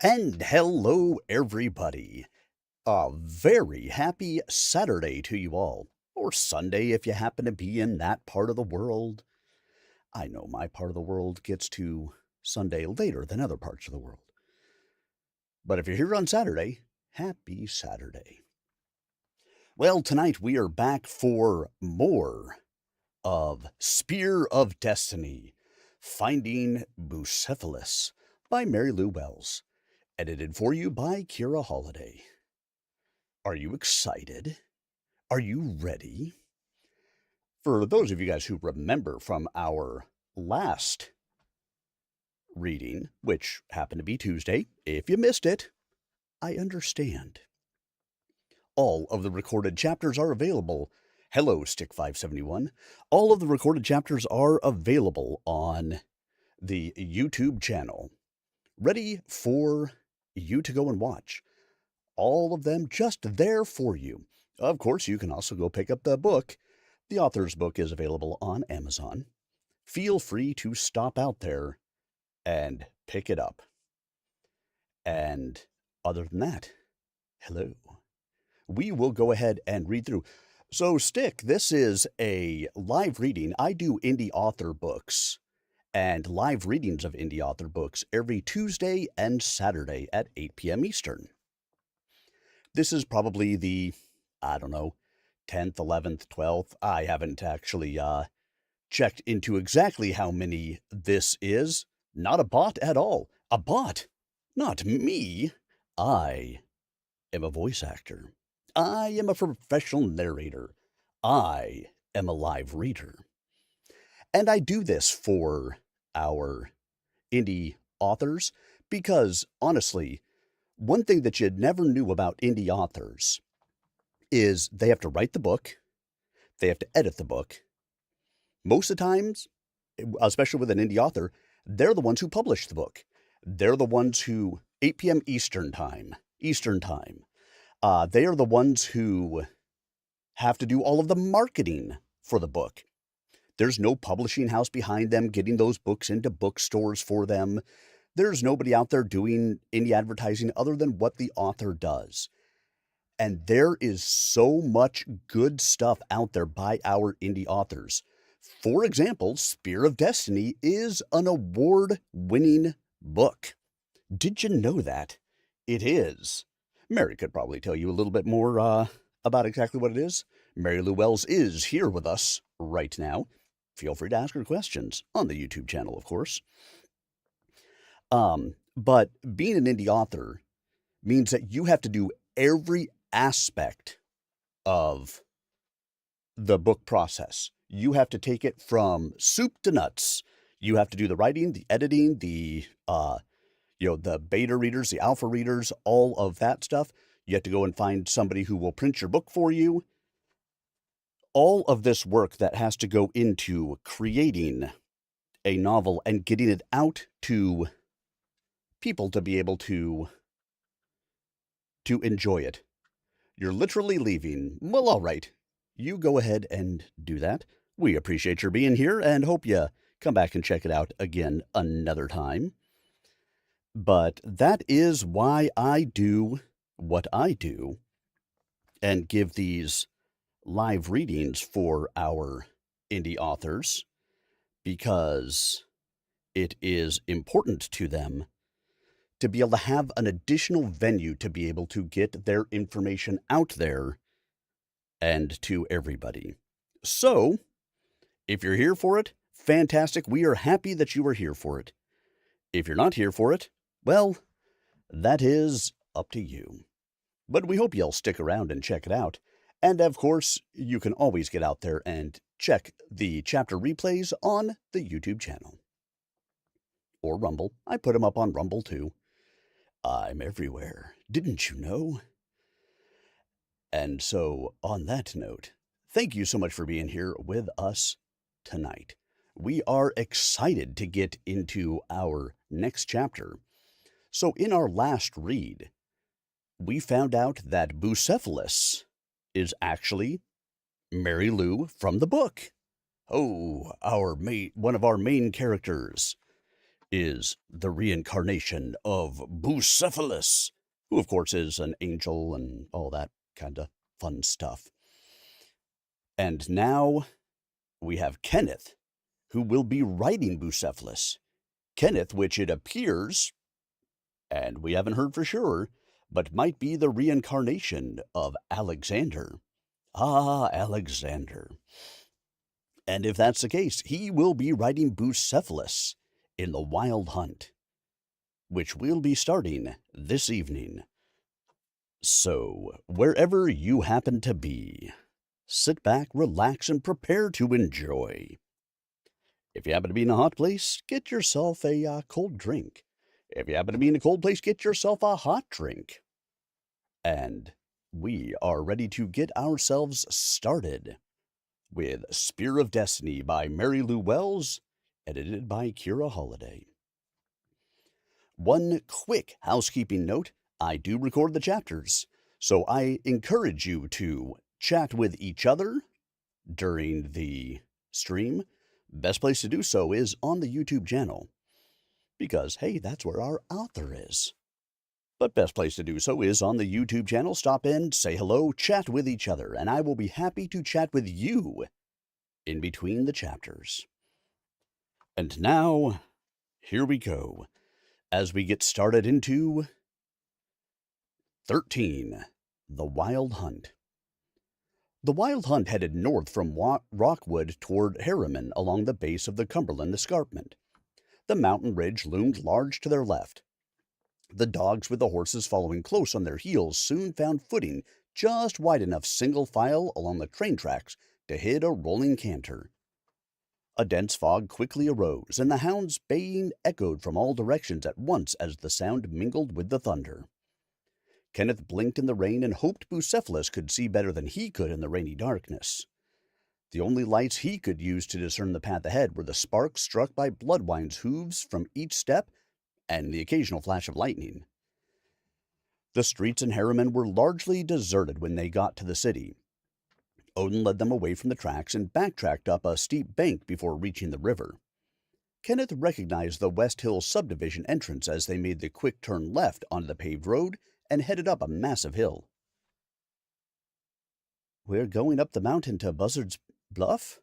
And hello, everybody. A very happy Saturday to you all, or Sunday if you happen to be in that part of the world. I know my part of the world gets to Sunday later than other parts of the world. But if you're here on Saturday, happy Saturday. Well, tonight we are back for more of Spear of Destiny, Finding Bucephalus by Mary Lou Wells, edited for you by Kira Holiday. Are you excited? Are you ready? For those of you guys who remember from our last reading, which happened to be Tuesday, if you missed it, I understand. All of the recorded chapters are available. Hello, Stick571. All of the recorded chapters are available on the YouTube channel, ready for you to go and watch. All of them just there for you. Of course, you can also go pick up the book. The author's book is available on Amazon. Feel free to stop out there and pick it up. And other than that, hello. We will go ahead and read through. So, Stick, this is a live reading. I do indie author books and live readings of indie author books every Tuesday and Saturday at 8 p.m. Eastern. This is probably the, 10th, 11th, 12th. I haven't actually checked into exactly how many this is. Not a bot at all. A bot? Not me. I am a voice actor. I am a professional narrator. I am a live reader. And I do this for our indie authors because, honestly, one thing that you never knew about indie authors is they have to write the book, they have to edit the book. Most of the times, especially with an indie author, they're the ones who publish the book. They're the ones who, 8 p.m. Eastern time, they are the ones who have to do all of the marketing for the book. There's no publishing house behind them getting those books into bookstores for them. There's nobody out there doing any advertising other than what the author does. And there is so much good stuff out there by our indie authors. For example, Spear of Destiny is an award-winning book. Did you know that? It is. Mary could probably tell you a little bit more about exactly what it is. Mary Lou Wells is here with us right now. Feel free to ask her questions on the YouTube channel, of course. But being an indie author means that you have to do every aspect of the book process. You have to take it from soup to nuts. You have to do the writing, the editing, the beta readers, the alpha readers, all of that stuff. You have to go and find somebody who will print your book for you. All of this work that has to go into creating a novel and getting it out to people to be able to enjoy it. You're literally leaving. Well, all right. You go ahead and do that. We appreciate your being here and hope you come back and check it out again another time. But that is why I do what I do and give these live readings for our indie authors, because it is important to them to be able to have an additional venue to be able to get their information out there and to everybody. So, if you're here for it, fantastic. We are happy that you are here for it. If you're not here for it, well, that is up to you. But we hope you'll stick around and check it out. And of course, you can always get out there and check the chapter replays on the YouTube channel. Or Rumble. I put them up on Rumble too. I'm everywhere. Didn't you know? And so, on that note, thank you so much for being here with us tonight. We are excited to get into our next chapter. So, in our last read, we found out that Bucephalus is actually Mary Lou from the book. Oh, one of our main characters is the reincarnation of Bucephalus, who, of course, is an angel and all that kind of fun stuff. And now we have Kenneth, who will be writing Bucephalus. Kenneth, which it appears, and we haven't heard for sure, but might be the reincarnation of Alexander. Ah, Alexander. And if that's the case, he will be writing Bucephalus in the Wild Hunt, which will be starting this evening. So, wherever you happen to be, sit back, relax, and prepare to enjoy. If you happen to be in a hot place, get yourself a cold drink. If you happen to be in a cold place, get yourself a hot drink. And we are ready to get ourselves started with Spear of Destiny by Mary Lou Wells, edited by Kira Holiday. One quick housekeeping note, I do record the chapters, so I encourage you to chat with each other during the stream. Best place to do so is on the YouTube channel, because, hey, that's where our author is. But best place to do so is on the YouTube channel. Stop in, say hello, chat with each other, and I will be happy to chat with you in between the chapters. And now, here we go, as we get started into 13, The Wild Hunt. The Wild Hunt headed north from Rockwood toward Harriman along the base of the Cumberland Escarpment. The mountain ridge loomed large to their left. The dogs with the horses following close on their heels soon found footing just wide enough single file along the train tracks to hit a rolling canter. A dense fog quickly arose, and the hounds' baying echoed from all directions at once as the sound mingled with the thunder. Kenneth blinked in the rain and hoped Bucephalus could see better than he could in the rainy darkness. The only lights he could use to discern the path ahead were the sparks struck by Bloodwine's hooves from each step and the occasional flash of lightning. The streets in Harriman were largely deserted when they got to the city. Odin led them away from the tracks and backtracked up a steep bank before reaching the river. Kenneth recognized the West Hill subdivision entrance as they made the quick turn left onto the paved road and headed up a massive hill. "We're going up the mountain to Buzzard's Bluff?"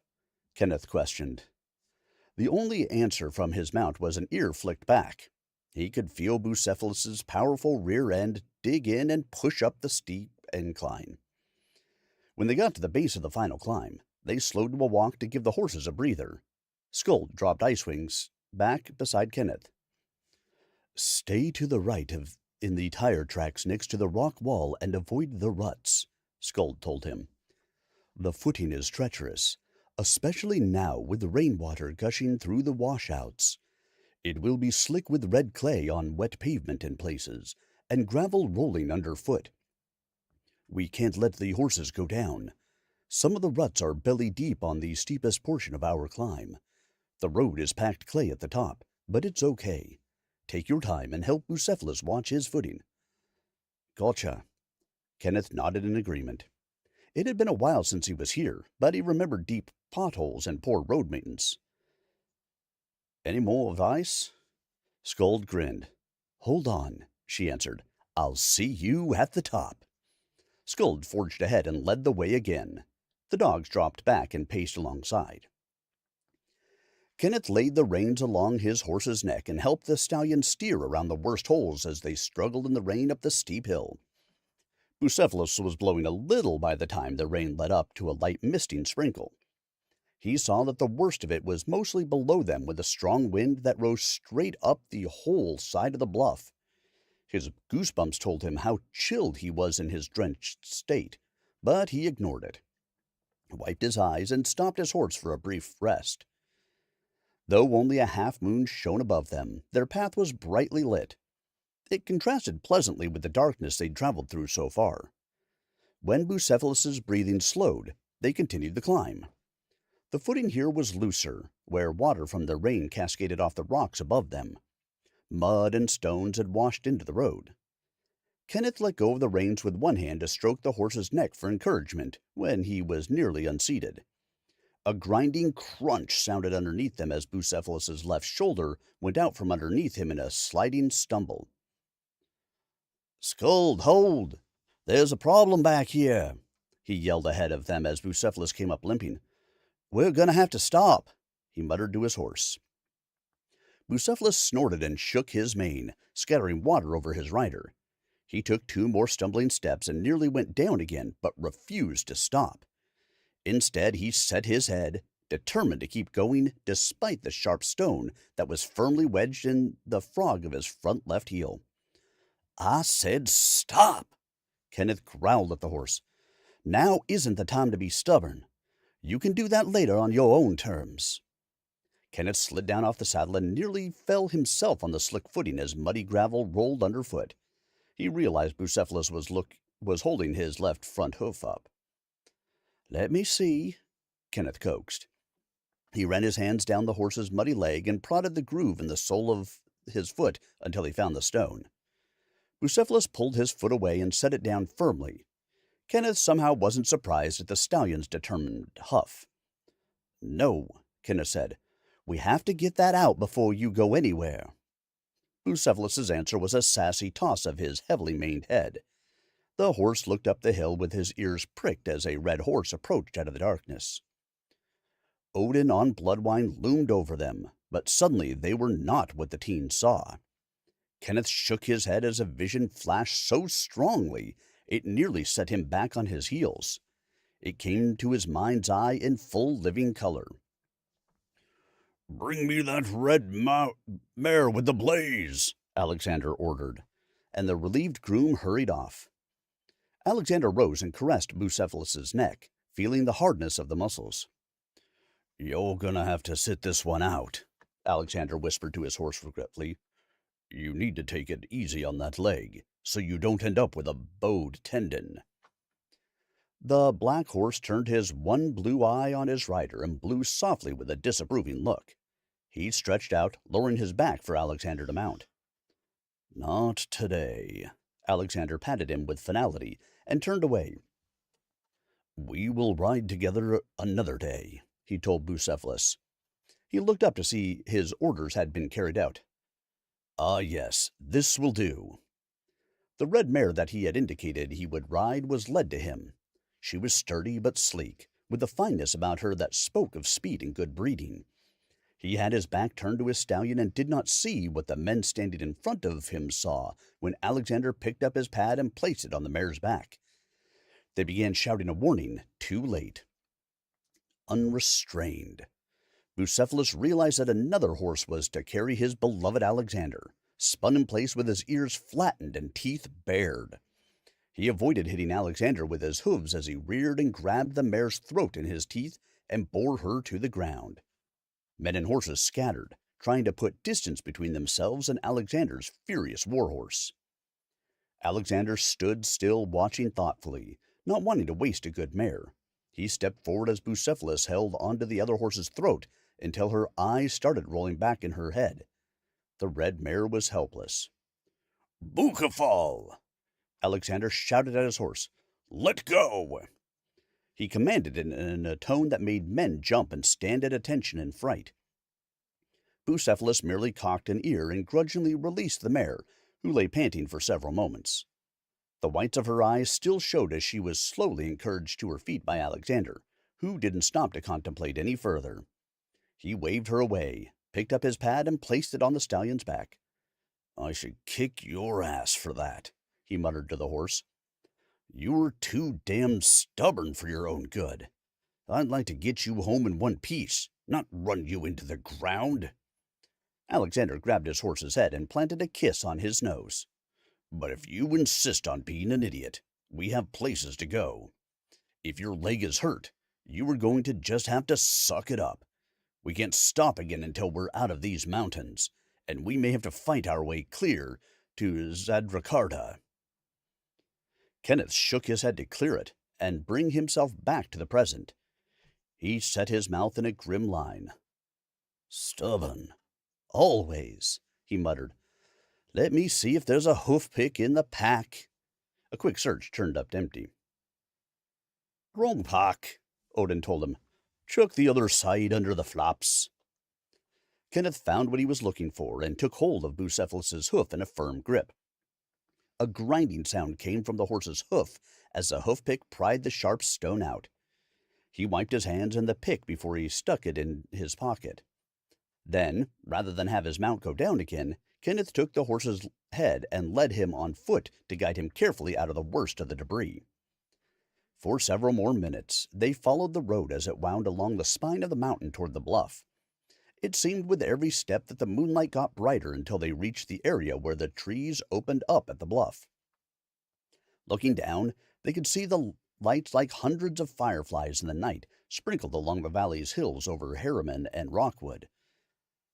Kenneth questioned. The only answer from his mount was an ear flicked back. He could feel Bucephalus's powerful rear end dig in and push up the steep incline. When they got to the base of the final climb, they slowed to a walk to give the horses a breather. Skuld dropped Icewings back beside Kenneth. "Stay to the right in the tire tracks next to the rock wall and avoid the ruts," Skuld told him. "The footing is treacherous, especially now with the rainwater gushing through the washouts. It will be slick with red clay on wet pavement in places, and gravel rolling underfoot. We can't let the horses go down. Some of the ruts are belly deep on the steepest portion of our climb. The road is packed clay at the top, but it's okay. Take your time and help Bucephalus watch his footing." "Gotcha." Kenneth nodded in agreement. It had been a while since he was here, but he remembered deep potholes and poor road maintenance. "Any more advice?" Skuld grinned. "Hold on," she answered. "I'll see you at the top." Skuld forged ahead and led the way again. The dogs dropped back and paced alongside. Kenneth laid the reins along his horse's neck and helped the stallion steer around the worst holes as they struggled in the rain up the steep hill. Bucephalus was blowing a little by the time the rain led up to a light misting sprinkle. He saw that the worst of it was mostly below them with a strong wind that rose straight up the whole side of the bluff. His goosebumps told him how chilled he was in his drenched state, but he ignored it, wiped his eyes, and stopped his horse for a brief rest. Though only a half-moon shone above them, their path was brightly lit. It contrasted pleasantly with the darkness they'd traveled through so far. When Bucephalus's breathing slowed, they continued the climb. The footing here was looser, where water from the rain cascaded off the rocks above them. Mud and stones had washed into the road. Kenneth let go of the reins with one hand to stroke the horse's neck for encouragement when he was nearly unseated. A grinding crunch sounded underneath them as Bucephalus's left shoulder went out from underneath him in a sliding stumble. "Scold, hold! There's a problem back here," he yelled ahead of them as Bucephalus came up limping. "We're gonna have to stop," he muttered to his horse. Bucephalus snorted and shook his mane, scattering water over his rider. He took 2 more stumbling steps and nearly went down again, but refused to stop. Instead, he set his head, determined to keep going despite the sharp stone that was firmly wedged in the frog of his front left heel. "I said stop!" Kenneth growled at the horse. "Now isn't the time to be stubborn. You can do that later on your own terms." Kenneth slid down off the saddle and nearly fell himself on the slick footing as muddy gravel rolled underfoot. He realized Bucephalus was holding his left front hoof up. "Let me see," Kenneth coaxed. He ran his hands down the horse's muddy leg and prodded the groove in the sole of his foot until he found the stone. Bucephalus pulled his foot away and set it down firmly. Kenneth somehow wasn't surprised at the stallion's determined huff. "No," Kenneth said. "We have to get that out before you go anywhere." Bucephalus's answer was a sassy toss of his heavily maned head. The horse looked up the hill with his ears pricked as a red horse approached out of the darkness. Odin on Bloodwine loomed over them, but suddenly they were not what the teens saw. Kenneth shook his head as a vision flashed so strongly it nearly set him back on his heels. It came to his mind's eye in full living color. "Bring me that red mare with the blaze," Alexander ordered, and the relieved groom hurried off. Alexander rose and caressed Bucephalus's neck, feeling the hardness of the muscles. "You're gonna have to sit this one out," Alexander whispered to his horse regretfully. "You need to take it easy on that leg, so you don't end up with a bowed tendon." The black horse turned his one blue eye on his rider and blew softly with a disapproving look. He stretched out, lowering his back for Alexander to mount. "Not today." Alexander patted him with finality and turned away. "We will ride together another day," he told Bucephalus. He looked up to see his orders had been carried out. "Ah, yes, this will do." The red mare that he had indicated he would ride was led to him. She was sturdy but sleek, with a fineness about her that spoke of speed and good breeding. He had his back turned to his stallion and did not see what the men standing in front of him saw when Alexander picked up his pad and placed it on the mare's back. They began shouting a warning, too late. Unrestrained, Bucephalus realized that another horse was to carry his beloved Alexander, spun in place with his ears flattened and teeth bared. He avoided hitting Alexander with his hooves as he reared and grabbed the mare's throat in his teeth and bore her to the ground. Men and horses scattered, trying to put distance between themselves and Alexander's furious warhorse. Alexander stood still, watching thoughtfully, not wanting to waste a good mare. He stepped forward as Bucephalus held onto the other horse's throat until her eyes started rolling back in her head. The red mare was helpless. "Bucephalus!" Alexander shouted at his horse. "Let go!" He commanded it in a tone that made men jump and stand at attention in fright. Bucephalus merely cocked an ear and grudgingly released the mare, who lay panting for several moments. The whites of her eyes still showed as she was slowly encouraged to her feet by Alexander, who didn't stop to contemplate any further. He waved her away, picked up his pad, and placed it on the stallion's back. "I should kick your ass for that," he muttered to the horse. "You're too damned stubborn for your own good. I'd like to get you home in one piece, not run you into the ground." Alexander grabbed his horse's head and planted a kiss on his nose. "But if you insist on being an idiot, we have places to go. If your leg is hurt, you are going to just have to suck it up. We can't stop again until we're out of these mountains, and we may have to fight our way clear to Zadrakarta." Kenneth shook his head to clear it and bring himself back to the present. He set his mouth in a grim line. "Stubborn. Always," he muttered. "Let me see if there's a hoof-pick in the pack." A quick search turned up empty. "Wrong pack," Odin told him. Chuck the other side under the flaps." Kenneth found what he was looking for and took hold of Bucephalus's hoof in a firm grip. A grinding sound came from the horse's hoof as the hoof-pick pried the sharp stone out. He wiped his hands and the pick before he stuck it in his pocket. Then, rather than have his mount go down again, Kenneth took the horse's head and led him on foot to guide him carefully out of the worst of the debris. For several more minutes, they followed the road as it wound along the spine of the mountain toward the bluff. It seemed with every step that the moonlight got brighter until they reached the area where the trees opened up at the bluff. Looking down, they could see the lights like hundreds of fireflies in the night, sprinkled along the valley's hills over Harriman and Rockwood.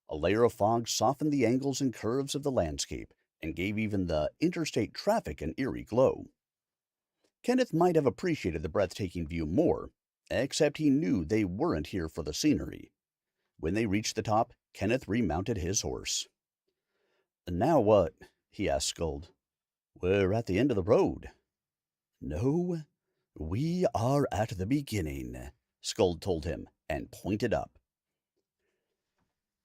A layer of fog softened the angles and curves of the landscape and gave even the interstate traffic an eerie glow. Kenneth might have appreciated the breathtaking view more, except he knew they weren't here for the scenery. When they reached the top, Kenneth remounted his horse. "Now what?" he asked Skuld. "We're at the end of the road." "No, we are at the beginning," Skuld told him, and pointed up.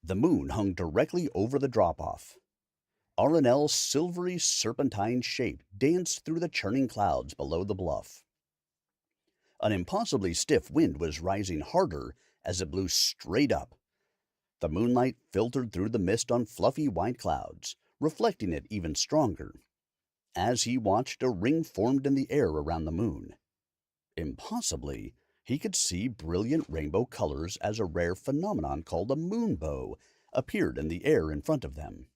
The moon hung directly over the drop-off. Arunel's silvery serpentine shape danced through the churning clouds below the bluff. An impossibly stiff wind was rising harder as it blew straight up. The moonlight filtered through the mist on fluffy white clouds, reflecting it even stronger. As he watched, a ring formed in the air around the moon. Impossibly, he could see brilliant rainbow colors as a rare phenomenon called a moonbow appeared in the air in front of them.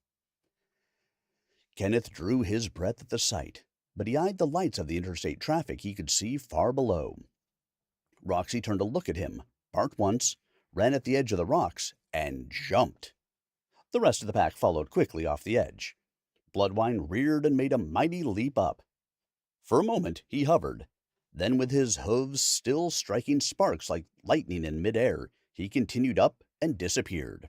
Kenneth drew his breath at the sight, but he eyed the lights of the interstate traffic he could see far below. Roxy turned to look at him, barked once, ran at the edge of the rocks, and jumped. The rest of the pack followed quickly off the edge. Bloodwine reared and made a mighty leap up. For a moment he hovered. Then, with his hooves still striking sparks like lightning in midair, he continued up and disappeared.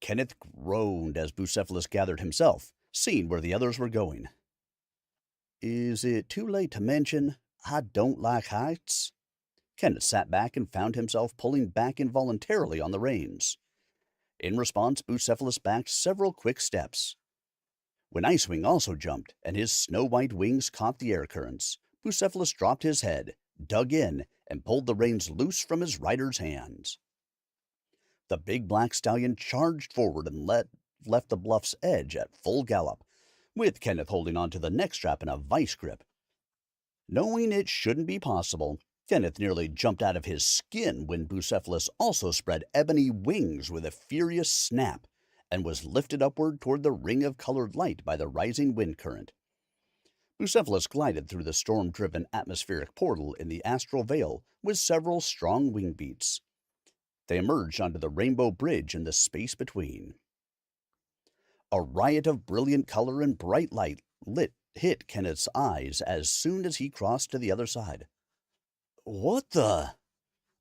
Kenneth groaned as Bucephalus gathered himself, seeing where the others were going. "Is it too late to mention I don't like heights?" Kenneth sat back and found himself pulling back involuntarily on the reins. In response, Bucephalus backed several quick steps. When Icewing also jumped, and his snow-white wings caught the air currents, Bucephalus dropped his head, dug in, and pulled the reins loose from his rider's hands. The big black stallion charged forward and left the bluff's edge at full gallop, with Kenneth holding on to the neck strap in a vice grip. Knowing it shouldn't be possible, Kenneth nearly jumped out of his skin when Bucephalus also spread ebony wings with a furious snap and was lifted upward toward the ring of colored light by the rising wind current. Bucephalus glided through the storm-driven atmospheric portal in the astral veil with several strong wing beats. They emerged onto the rainbow bridge in the space between. A riot of brilliant color and bright light hit Kenneth's eyes as soon as he crossed to the other side. "What the?"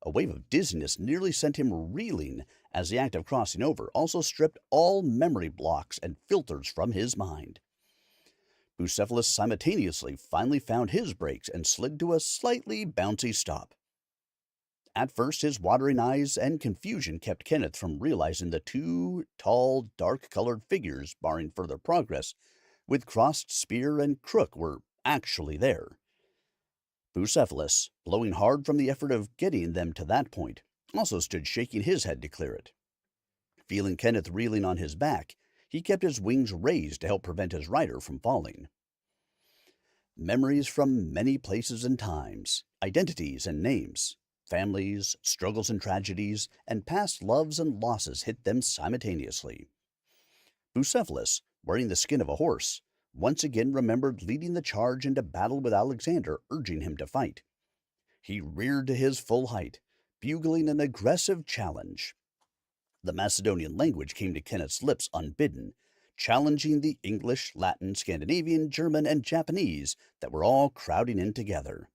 A wave of dizziness nearly sent him reeling as the act of crossing over also stripped all memory blocks and filters from his mind. Bucephalus simultaneously finally found his brakes and slid to a slightly bouncy stop. At first, his watering eyes and confusion kept Kenneth from realizing the two tall, dark-colored figures barring further progress, with crossed spear and crook, were actually there. Bucephalus, blowing hard from the effort of getting them to that point, also stood shaking his head to clear it. Feeling Kenneth reeling on his back, he kept his wings raised to help prevent his rider from falling. Memories from many places and times, identities and names, families, struggles and tragedies, and past loves and losses hit them simultaneously. Bucephalus, wearing the skin of a horse, once again remembered leading the charge into battle with Alexander, urging him to fight. He reared to his full height, bugling an aggressive challenge. The Macedonian language came to Kenneth's lips unbidden, challenging the English, Latin, Scandinavian, German, and Japanese that were all crowding in together.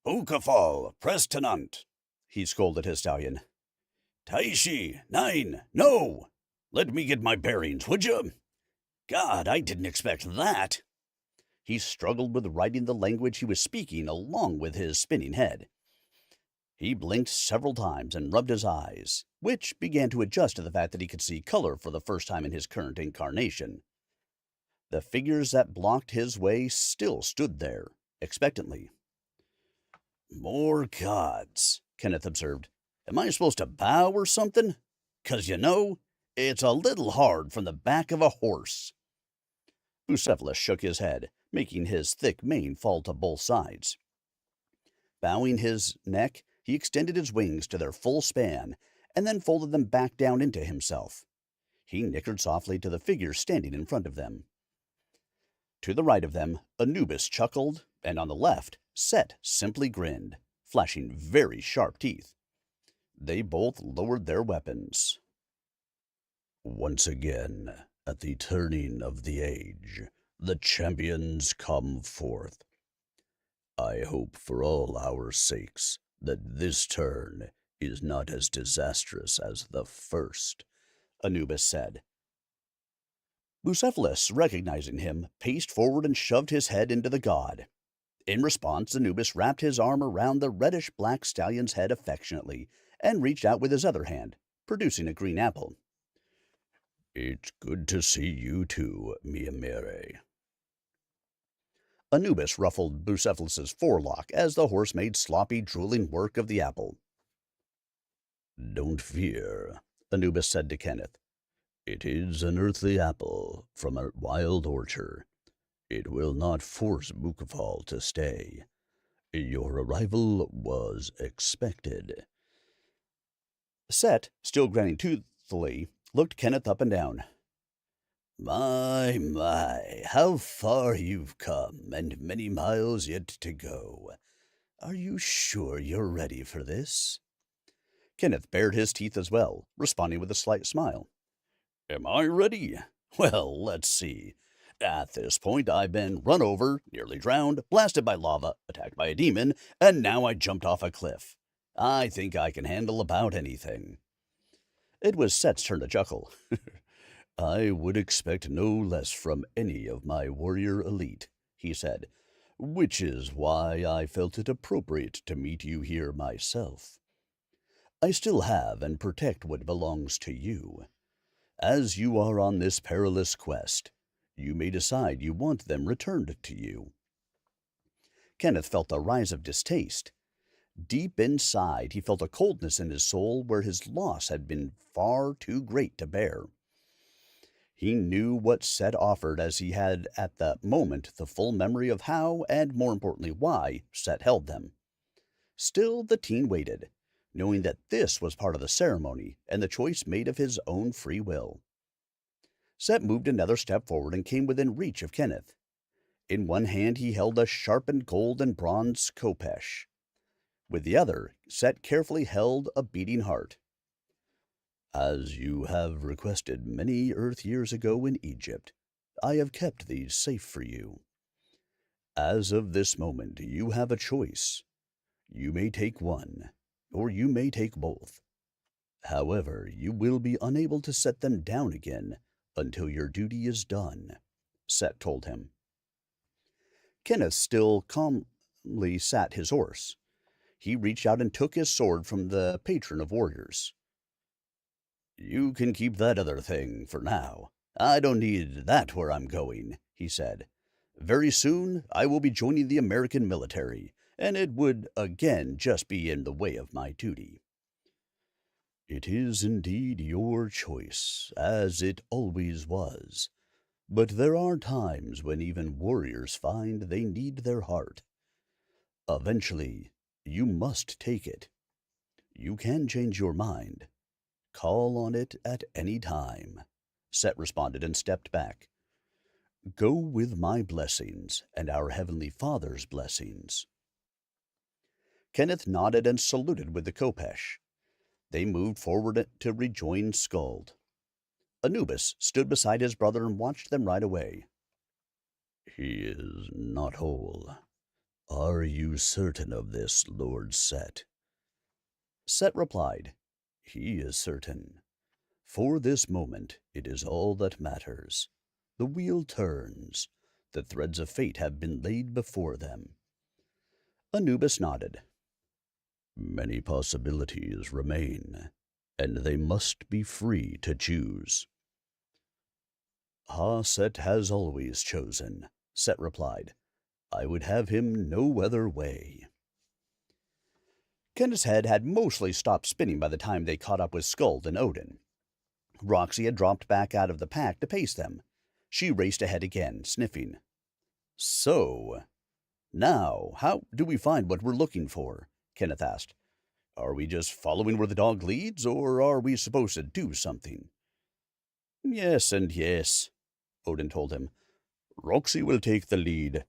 "Bucephalus, Prestenant," he scolded his stallion. "Taishi, nein, no! Let me get my bearings, would you? God, I didn't expect that." He struggled with writing the language he was speaking along with his spinning head. He blinked several times and rubbed his eyes, which began to adjust to the fact that he could see color for the first time in his current incarnation. The figures that blocked his way still stood there, expectantly. "More gods," Kenneth observed. "Am I supposed to bow or something? 'Cause it's a little hard from the back of a horse." Bucephalus shook his head, making his thick mane fall to both sides. Bowing his neck, he extended his wings to their full span, and then folded them back down into himself. He nickered softly to the figures standing in front of them. To the right of them, Anubis chuckled, and on the left, Set simply grinned, flashing very sharp teeth. They both lowered their weapons. "Once again, at the turning of the age, the champions come forth. I hope for all our sakes that this turn is not as disastrous as the first," Anubis said. Bucephalus, recognizing him, paced forward and shoved his head into the god. In response, Anubis wrapped his arm around the reddish-black stallion's head affectionately and reached out with his other hand, producing a green apple. "It's good to see you too, Miamere." Anubis ruffled Bucephalus's forelock as the horse made sloppy, drooling work of the apple. "Don't fear," Anubis said to Kenneth. "It is an earthly apple from a wild orchard. It will not force Bucephalus to stay. Your arrival was expected." Set, still grinning toothfully, looked Kenneth up and down. My, how far you've come, and many miles yet to go. Are you sure you're ready for this?" Kenneth bared his teeth as well, responding with a slight smile. "Am I ready? Well, let's see. At this point, I've been run over, nearly drowned, blasted by lava, attacked by a demon, and now I jumped off a cliff. I think I can handle about anything." It was Set's turn to chuckle. "I would expect no less from any of my warrior elite," he said, "which is why I felt it appropriate to meet you here myself. I still have and protect what belongs to you. As you are on this perilous quest, you may decide you want them returned to you." Kenneth felt a rise of distaste. Deep inside, he felt a coldness in his soul where his loss had been far too great to bear. He knew what Set offered, as he had at that moment the full memory of how, and more importantly why, Set held them. Still, the teen waited, knowing that this was part of the ceremony and the choice made of his own free will. Set moved another step forward and came within reach of Kenneth. In one hand he held a sharpened gold and bronze khopesh. With the other, Set carefully held a beating heart. "As you have requested many Earth years ago in Egypt, I have kept these safe for you. As of this moment, you have a choice. You may take one, or you may take both. However, you will be unable to set them down again until your duty is done," Set told him. Kenneth still calmly sat his horse. He reached out and took his sword from the patron of warriors. "You can keep that other thing for now. I don't need that where I'm going," he said. "Very soon I will be joining the American military, and it would again just be in the way of my duty." "It is indeed your choice, as it always was. But there are times when even warriors find they need their heart. Eventually, you must take it. You can change your mind. Call on it at any time," Set responded and stepped back. "Go with my blessings and our Heavenly Father's blessings." Kenneth nodded and saluted with the khopesh. They moved forward to rejoin Skuld. Anubis stood beside his brother and watched them ride away. "He is not whole. Are you certain of this, Lord Set?" Set replied, "He is certain. For this moment, it is all that matters. The wheel turns. The threads of fate have been laid before them. Anubis nodded. Many possibilities remain, and they must be free to choose. Set has always chosen, Set replied. I would have him no other way. Kenneth's head had mostly stopped spinning by the time they caught up with Skuld and Odin. Roxy had dropped back out of the pack to pace them. She raced ahead again, sniffing. So, now, how do we find what we're looking for? Kenneth asked. Are we just following where the dog leads, or are we supposed to do something? Yes and yes, Odin told him. Roxy will take the lead.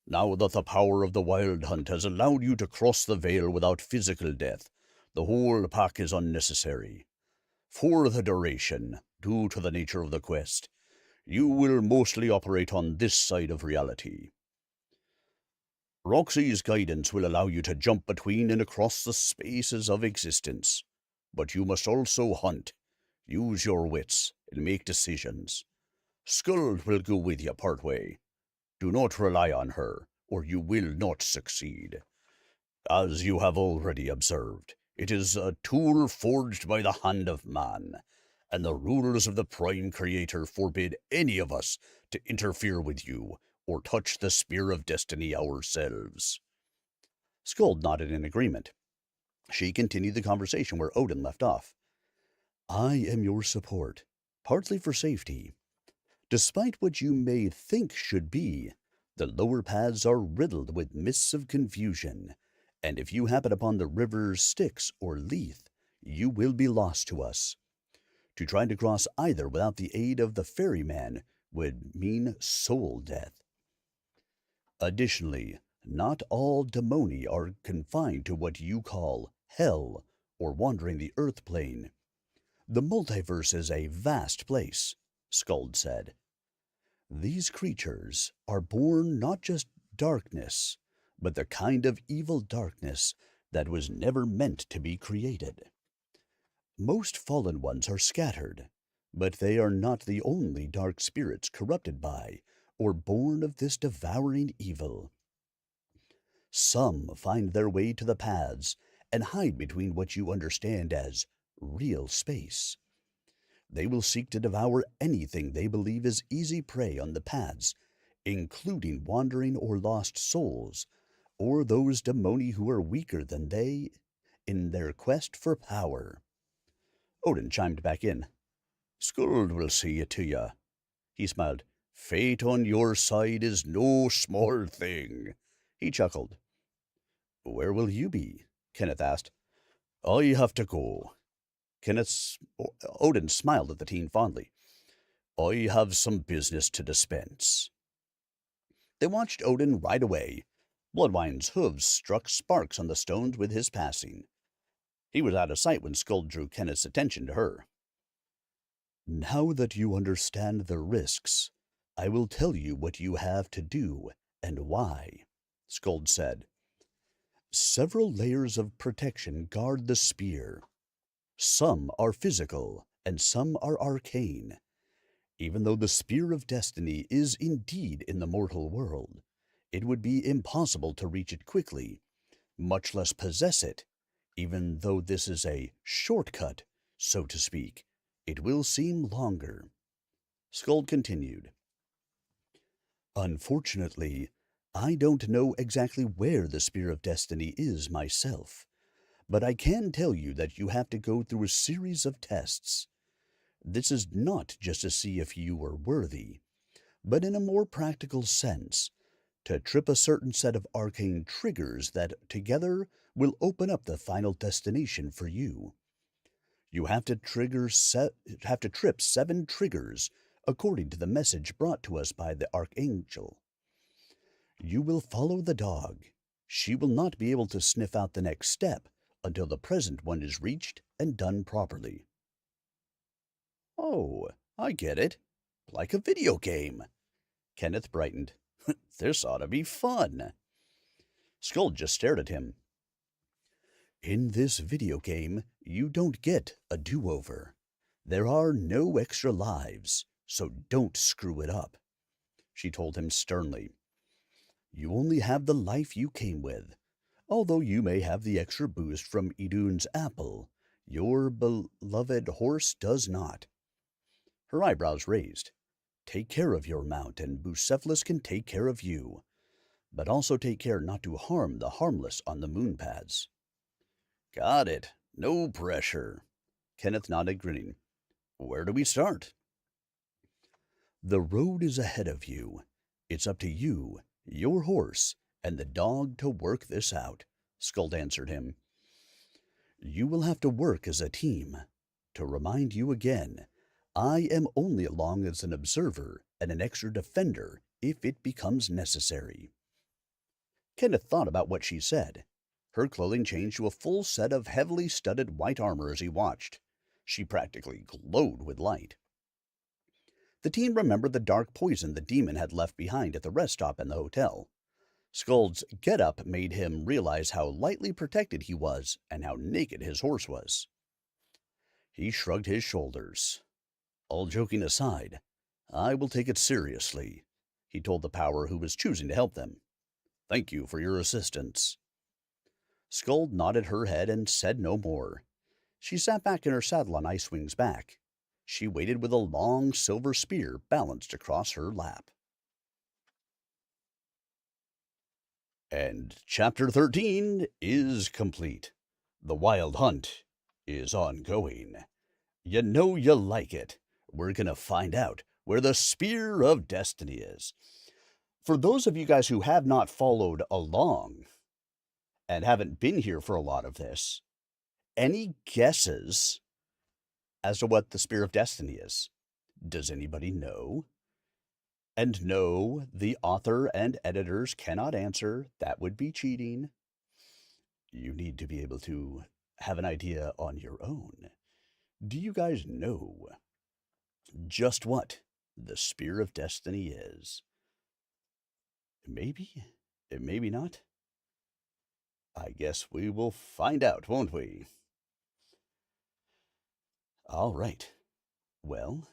Now that the power of the Wild Hunt has allowed you to cross the veil without physical death, the whole pack is unnecessary. For the duration, due to the nature of the quest, you will mostly operate on this side of reality. Roxy's guidance will allow you to jump between and across the spaces of existence. But you must also hunt, use your wits, and make decisions. Skuld will go with you part way. Do not rely on her, or you will not succeed. As you have already observed, it is a tool forged by the hand of man, and the rulers of the Prime Creator forbid any of us to interfere with you or touch the Spear of Destiny ourselves. Skuld nodded in agreement. She continued the conversation where Odin left off. I am your support, partly for safety. Despite what you may think should be, the lower paths are riddled with mists of confusion, and if you happen upon the river Styx or Leith, you will be lost to us. To try to cross either without the aid of the ferryman would mean soul death. Additionally, not all demoni are confined to what you call hell or wandering the earth plane. The multiverse is a vast place, Skuld said. These creatures are born not just darkness, but the kind of evil darkness that was never meant to be created. Most fallen ones are scattered, but they are not the only dark spirits corrupted by or born of this devouring evil. Some find their way to the paths and hide between what you understand as real space. They will seek to devour anything they believe is easy prey on the paths, including wandering or lost souls, or those demoni who are weaker than they in their quest for power. Odin chimed back in. Skuld will see it to you. He smiled. Fate on your side is no small thing. He chuckled. Where will you be? Kenneth asked. I have to go. Odin smiled at the teen fondly. I have some business to dispense. They watched Odin ride away. Bloodwine's hooves struck sparks on the stones with his passing. He was out of sight when Skuld drew Kenneth's attention to her. Now that you understand the risks, I will tell you what you have to do and why, Skuld said. Several layers of protection guard the spear. Some are physical, and some are arcane. Even though the Spear of Destiny is indeed in the mortal world, it would be impossible to reach it quickly, much less possess it. Even though this is a shortcut, so to speak, it will seem longer. Skuld continued. Unfortunately, I don't know exactly where the Spear of Destiny is myself, but I can tell you that you have to go through a series of tests. This is not just to see if you are worthy, but in a more practical sense, to trip a certain set of arcane triggers that together will open up the final destination for you. You have to trip 7 triggers according to the message brought to us by the Archangel. You will follow the dog. She will not be able to sniff out the next step until the present one is reached and done properly. Oh, I get it. Like a video game. Kenneth brightened. This ought to be fun. Skuld just stared at him. In this video game, you don't get a do-over. There are no extra lives, so don't screw it up. she told him sternly. You only have the life you came with. Although you may have the extra boost from Idun's apple, your beloved horse does not. Her eyebrows raised. Take care of your mount, and Bucephalus can take care of you. But also take care not to harm the harmless on the moon paths. Got it. No pressure. Kenneth nodded, grinning. Where do we start? The road is ahead of you. It's up to you, your horse, and the dog to work this out, Skuld answered him. You will have to work as a team. To remind you again, I am only along as an observer and an extra defender if it becomes necessary. Kenneth thought about what she said. Her clothing changed to a full set of heavily studded white armor as he watched. She practically glowed with light. The team remembered the dark poison the demon had left behind at the rest stop in the hotel. Skuld's get-up made him realize how lightly protected he was and how naked his horse was. He shrugged his shoulders. All joking aside, I will take it seriously, he told the power who was choosing to help them. Thank you for your assistance. Skuld nodded her head and said no more. She sat back in her saddle on Icewing's back. She waited with a long silver spear balanced across her lap. And Chapter 13 is complete. The wild hunt is ongoing. You know you like it. We're going to find out where the Spear of Destiny is. For those of you guys who have not followed along and haven't been here for a lot of this, any guesses as to what the Spear of Destiny is? Does anybody know? And no, the author and editors cannot answer. That would be cheating. You need to be able to have an idea on your own. Do you guys know just what the Spear of Destiny is? Maybe, maybe not. I guess we will find out, won't we? All right. Well,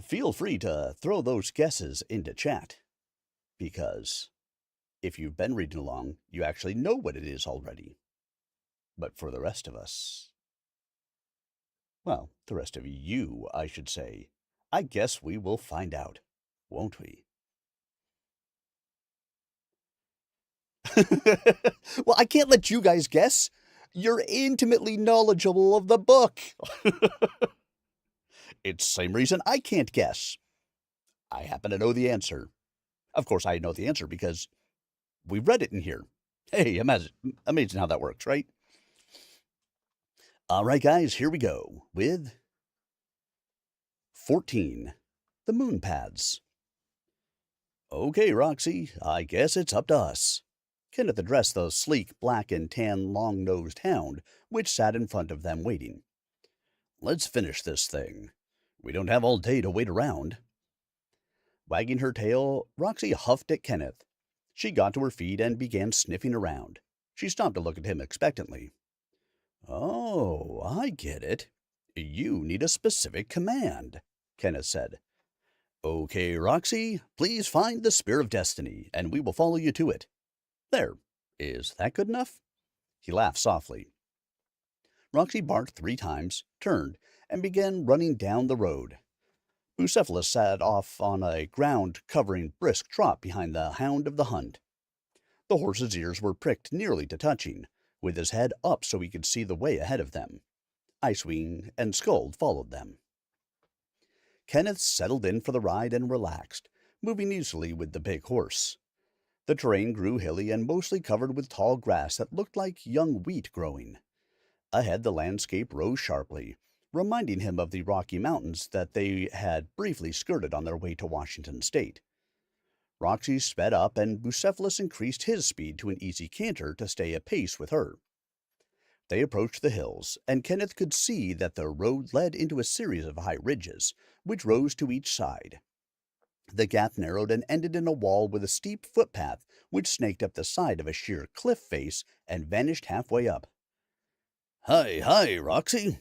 feel free to throw those guesses into chat, because if you've been reading along, you actually know what it is already. But for the rest of us, well, the rest of you, I should say, I guess we will find out, won't we? Well, I can't let you guys guess. You're intimately knowledgeable of the book. It's the same reason I can't guess. I happen to know the answer. Of course, I know the answer because we read it in here. Hey, amazing how that works, right? All right, guys, here we go with 14, the moon paths. Okay, Roxy, I guess it's up to us. Kenneth addressed the sleek, black and tan, long-nosed hound, which sat in front of them waiting. Let's finish this thing. We don't have all day to wait around. Wagging her tail, Roxy huffed at Kenneth. She got to her feet and began sniffing around. She stopped to look at him expectantly. Oh, I get it. You need a specific command, Kenneth said. Okay, Roxy, please find the Spear of Destiny, and we will follow you to it. There. Is that good enough? He laughed softly. Roxy barked 3 times, turned, and began running down the road. Bucephalus sat off on a ground-covering brisk trot behind the hound of the hunt. The horse's ears were pricked nearly to touching, with his head up so he could see the way ahead of them. Icewing and Skuld followed them. Kenneth settled in for the ride and relaxed, moving easily with the big horse. The terrain grew hilly and mostly covered with tall grass that looked like young wheat growing. Ahead the landscape rose sharply, reminding him of the Rocky Mountains that they had briefly skirted on their way to Washington State. Roxy sped up, and Bucephalus increased his speed to an easy canter to stay apace with her. They approached the hills, and Kenneth could see that the road led into a series of high ridges, which rose to each side. The gap narrowed and ended in a wall with a steep footpath which snaked up the side of a sheer cliff face and vanished halfway up. Hi, hi, Roxy,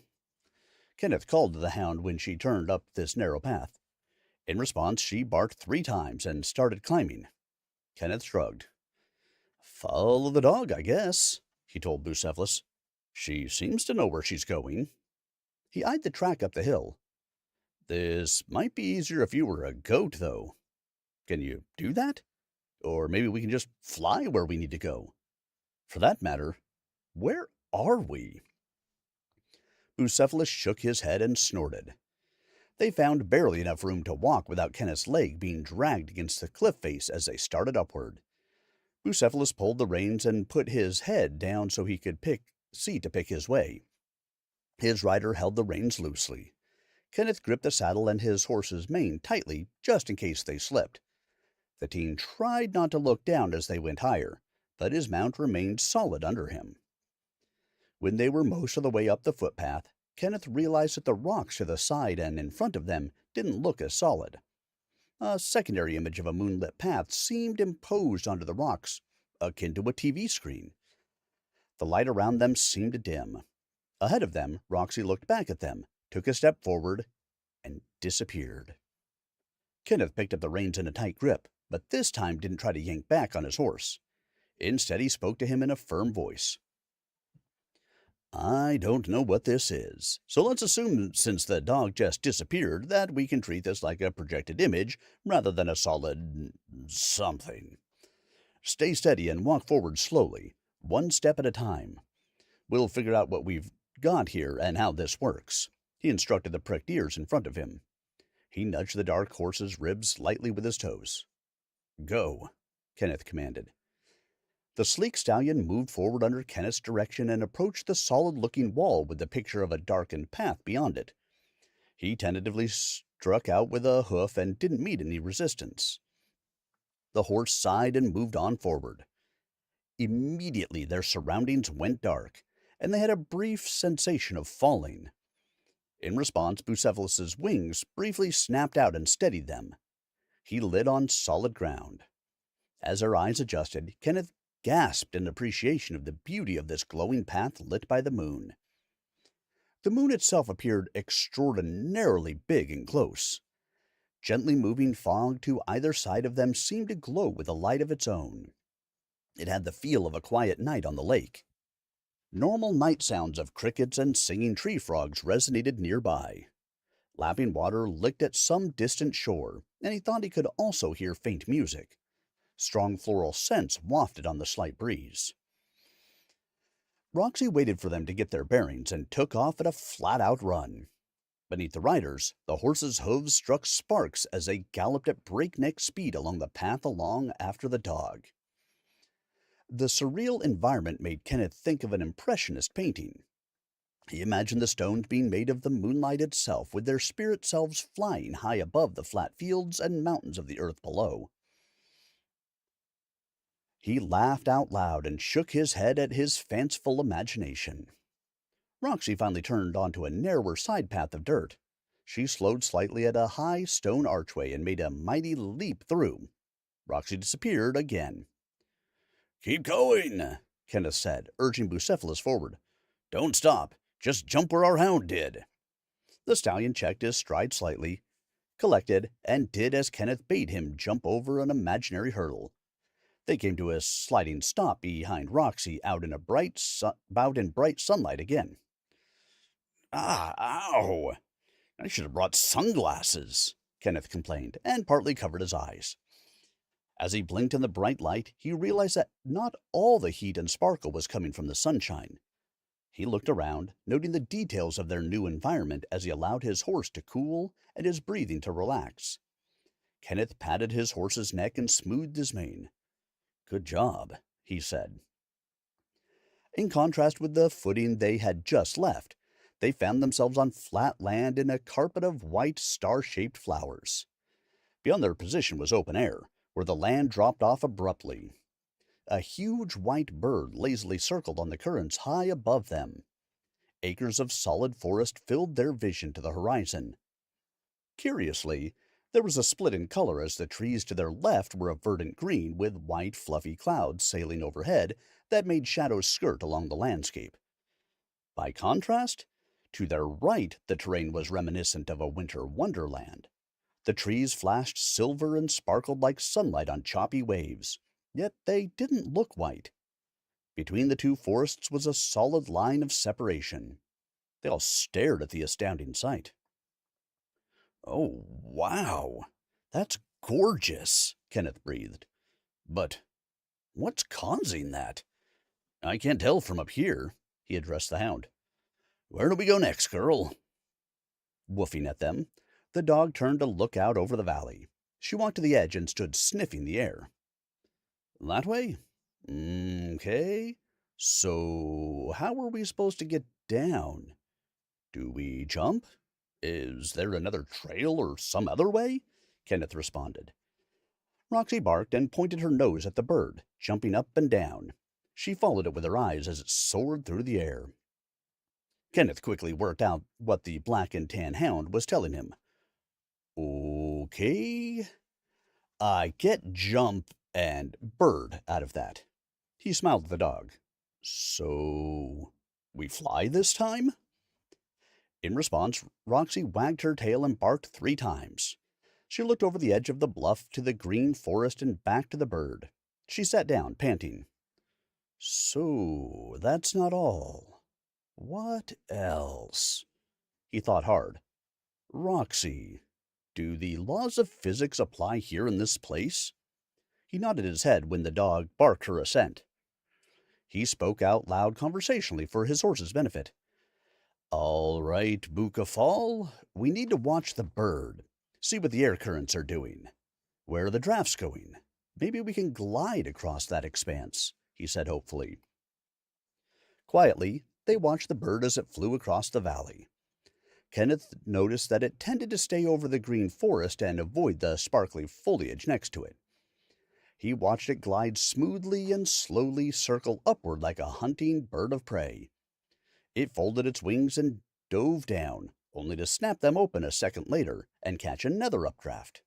Kenneth called to the hound when she turned up this narrow path. In response, she barked 3 times and started climbing. Kenneth shrugged. Follow the dog, I guess, he told Bucephalus. She seems to know where she's going. He eyed the track up the hill. This might be easier if you were a goat, though. Can you do that? Or maybe we can just fly where we need to go. For that matter, where are we? Bucephalus shook his head and snorted. They found barely enough room to walk without Kenneth's leg being dragged against the cliff face as they started upward. Bucephalus pulled the reins and put his head down so he could see to pick his way. His rider held the reins loosely. Kenneth gripped the saddle and his horse's mane tightly, just in case they slipped. The teen tried not to look down as they went higher, but his mount remained solid under him. When they were most of the way up the footpath, Kenneth realized that the rocks to the side and in front of them didn't look as solid. A secondary image of a moonlit path seemed imposed onto the rocks, akin to a TV screen. The light around them seemed to dim. Ahead of them, Roxy looked back at them, took a step forward, and disappeared. Kenneth picked up the reins in a tight grip, but this time didn't try to yank back on his horse. Instead, he spoke to him in a firm voice. I don't know what this is, so let's assume since the dog just disappeared that we can treat this like a projected image rather than a solid something. Stay steady and walk forward slowly, one step at a time. We'll figure out what we've got here and how this works, he instructed the pricked ears in front of him. He nudged the dark horse's ribs lightly with his toes. Go, Kenneth commanded. The sleek stallion moved forward under Kenneth's direction and approached the solid-looking wall with the picture of a darkened path beyond it. He tentatively struck out with a hoof and didn't meet any resistance. The horse sighed and moved on forward. Immediately their surroundings went dark, and they had a brief sensation of falling. In response, Bucephalus's wings briefly snapped out and steadied them. He lit on solid ground. As their eyes adjusted, Kenneth gasped in appreciation of the beauty of this glowing path lit by the moon. The moon itself appeared extraordinarily big and close. Gently moving fog to either side of them seemed to glow with a light of its own. It had the feel of a quiet night on the lake. Normal night sounds of crickets and singing tree frogs resonated nearby. Lapping water licked at some distant shore, and he thought he could also hear faint music. Strong floral scents wafted on the slight breeze. Roxy waited for them to get their bearings and took off at a flat-out run. Beneath the riders, the horses' hooves struck sparks as they galloped at breakneck speed along the path after the dog. The surreal environment made Kenneth think of an impressionist painting. He imagined the stones being made of the moonlight itself, with their spirit selves flying high above the flat fields and mountains of the earth below. He laughed out loud and shook his head at his fanciful imagination. Roxy finally turned onto a narrower side path of dirt. She slowed slightly at a high stone archway and made a mighty leap through. Roxy disappeared again. Keep going, Kenneth said, urging Bucephalus forward. Don't stop. Just jump where our hound did. The stallion checked his stride slightly, collected, and did as Kenneth bade him jump over an imaginary hurdle. They came to a sliding stop behind Roxy out in bright sunlight again. Ow! I should have brought sunglasses, Kenneth complained, and partly covered his eyes. As he blinked in the bright light, he realized that not all the heat and sparkle was coming from the sunshine. He looked around, noting the details of their new environment as he allowed his horse to cool and his breathing to relax. Kenneth patted his horse's neck and smoothed his mane. Good job, he said. In contrast with the footing they had just left, they found themselves on flat land in a carpet of white star-shaped flowers. Beyond their position was open air, where the land dropped off abruptly. A huge white bird lazily circled on the currents high above them. Acres of solid forest filled their vision to the horizon. Curiously, there was a split in color as the trees to their left were a verdant green with white fluffy clouds sailing overhead that made shadows skirt along the landscape. By contrast, to their right the terrain was reminiscent of a winter wonderland. The trees flashed silver and sparkled like sunlight on choppy waves, yet they didn't look white. Between the two forests was a solid line of separation. They all stared at the astounding sight. "Oh, wow! That's gorgeous," Kenneth breathed. "But what's causing that? I can't tell from up here," he addressed the hound. "Where do we go next, girl?" Woofing at them, the dog turned to look out over the valley. She walked to the edge and stood sniffing the air. "That way? Okay. So, how are we supposed to get down? Do we jump? Is there another trail or some other way?" Kenneth responded. Roxy barked and pointed her nose at the bird, jumping up and down. She followed it with her eyes as it soared through the air. Kenneth quickly worked out what the black and tan hound was telling him. "Okay, I get jump and bird out of that." He smiled at the dog. "So, we fly this time?" In response, Roxy wagged her tail and barked 3 times. She looked over the edge of the bluff to the green forest and back to the bird. She sat down, panting. "So, that's not all. What else?" He thought hard. "Roxy, do the laws of physics apply here in this place?" He nodded his head when the dog barked her assent. He spoke out loud conversationally for his horse's benefit. "All right, Bucephalus, we need to watch the bird, see what the air currents are doing. Where are the drafts going? Maybe we can glide across that expanse," he said hopefully. Quietly, they watched the bird as it flew across the valley. Kenneth noticed that it tended to stay over the green forest and avoid the sparkly foliage next to it. He watched it glide smoothly and slowly circle upward like a hunting bird of prey. It folded its wings and dove down, only to snap them open a second later and catch another updraft.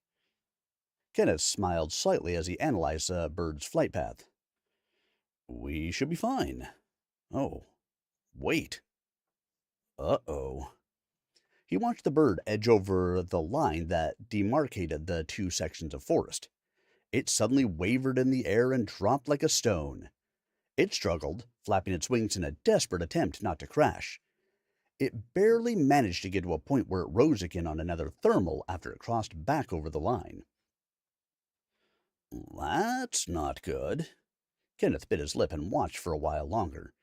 Kenneth smiled slightly as he analyzed the bird's flight path. "We should be fine. Oh, wait. Uh-oh." He watched the bird edge over the line that demarcated the 2 sections of forest. It suddenly wavered in the air and dropped like a stone. It struggled, flapping its wings in a desperate attempt not to crash. It barely managed to get to a point where it rose again on another thermal after it crossed back over the line. "That's not good." Kenneth bit his lip and watched for a while longer.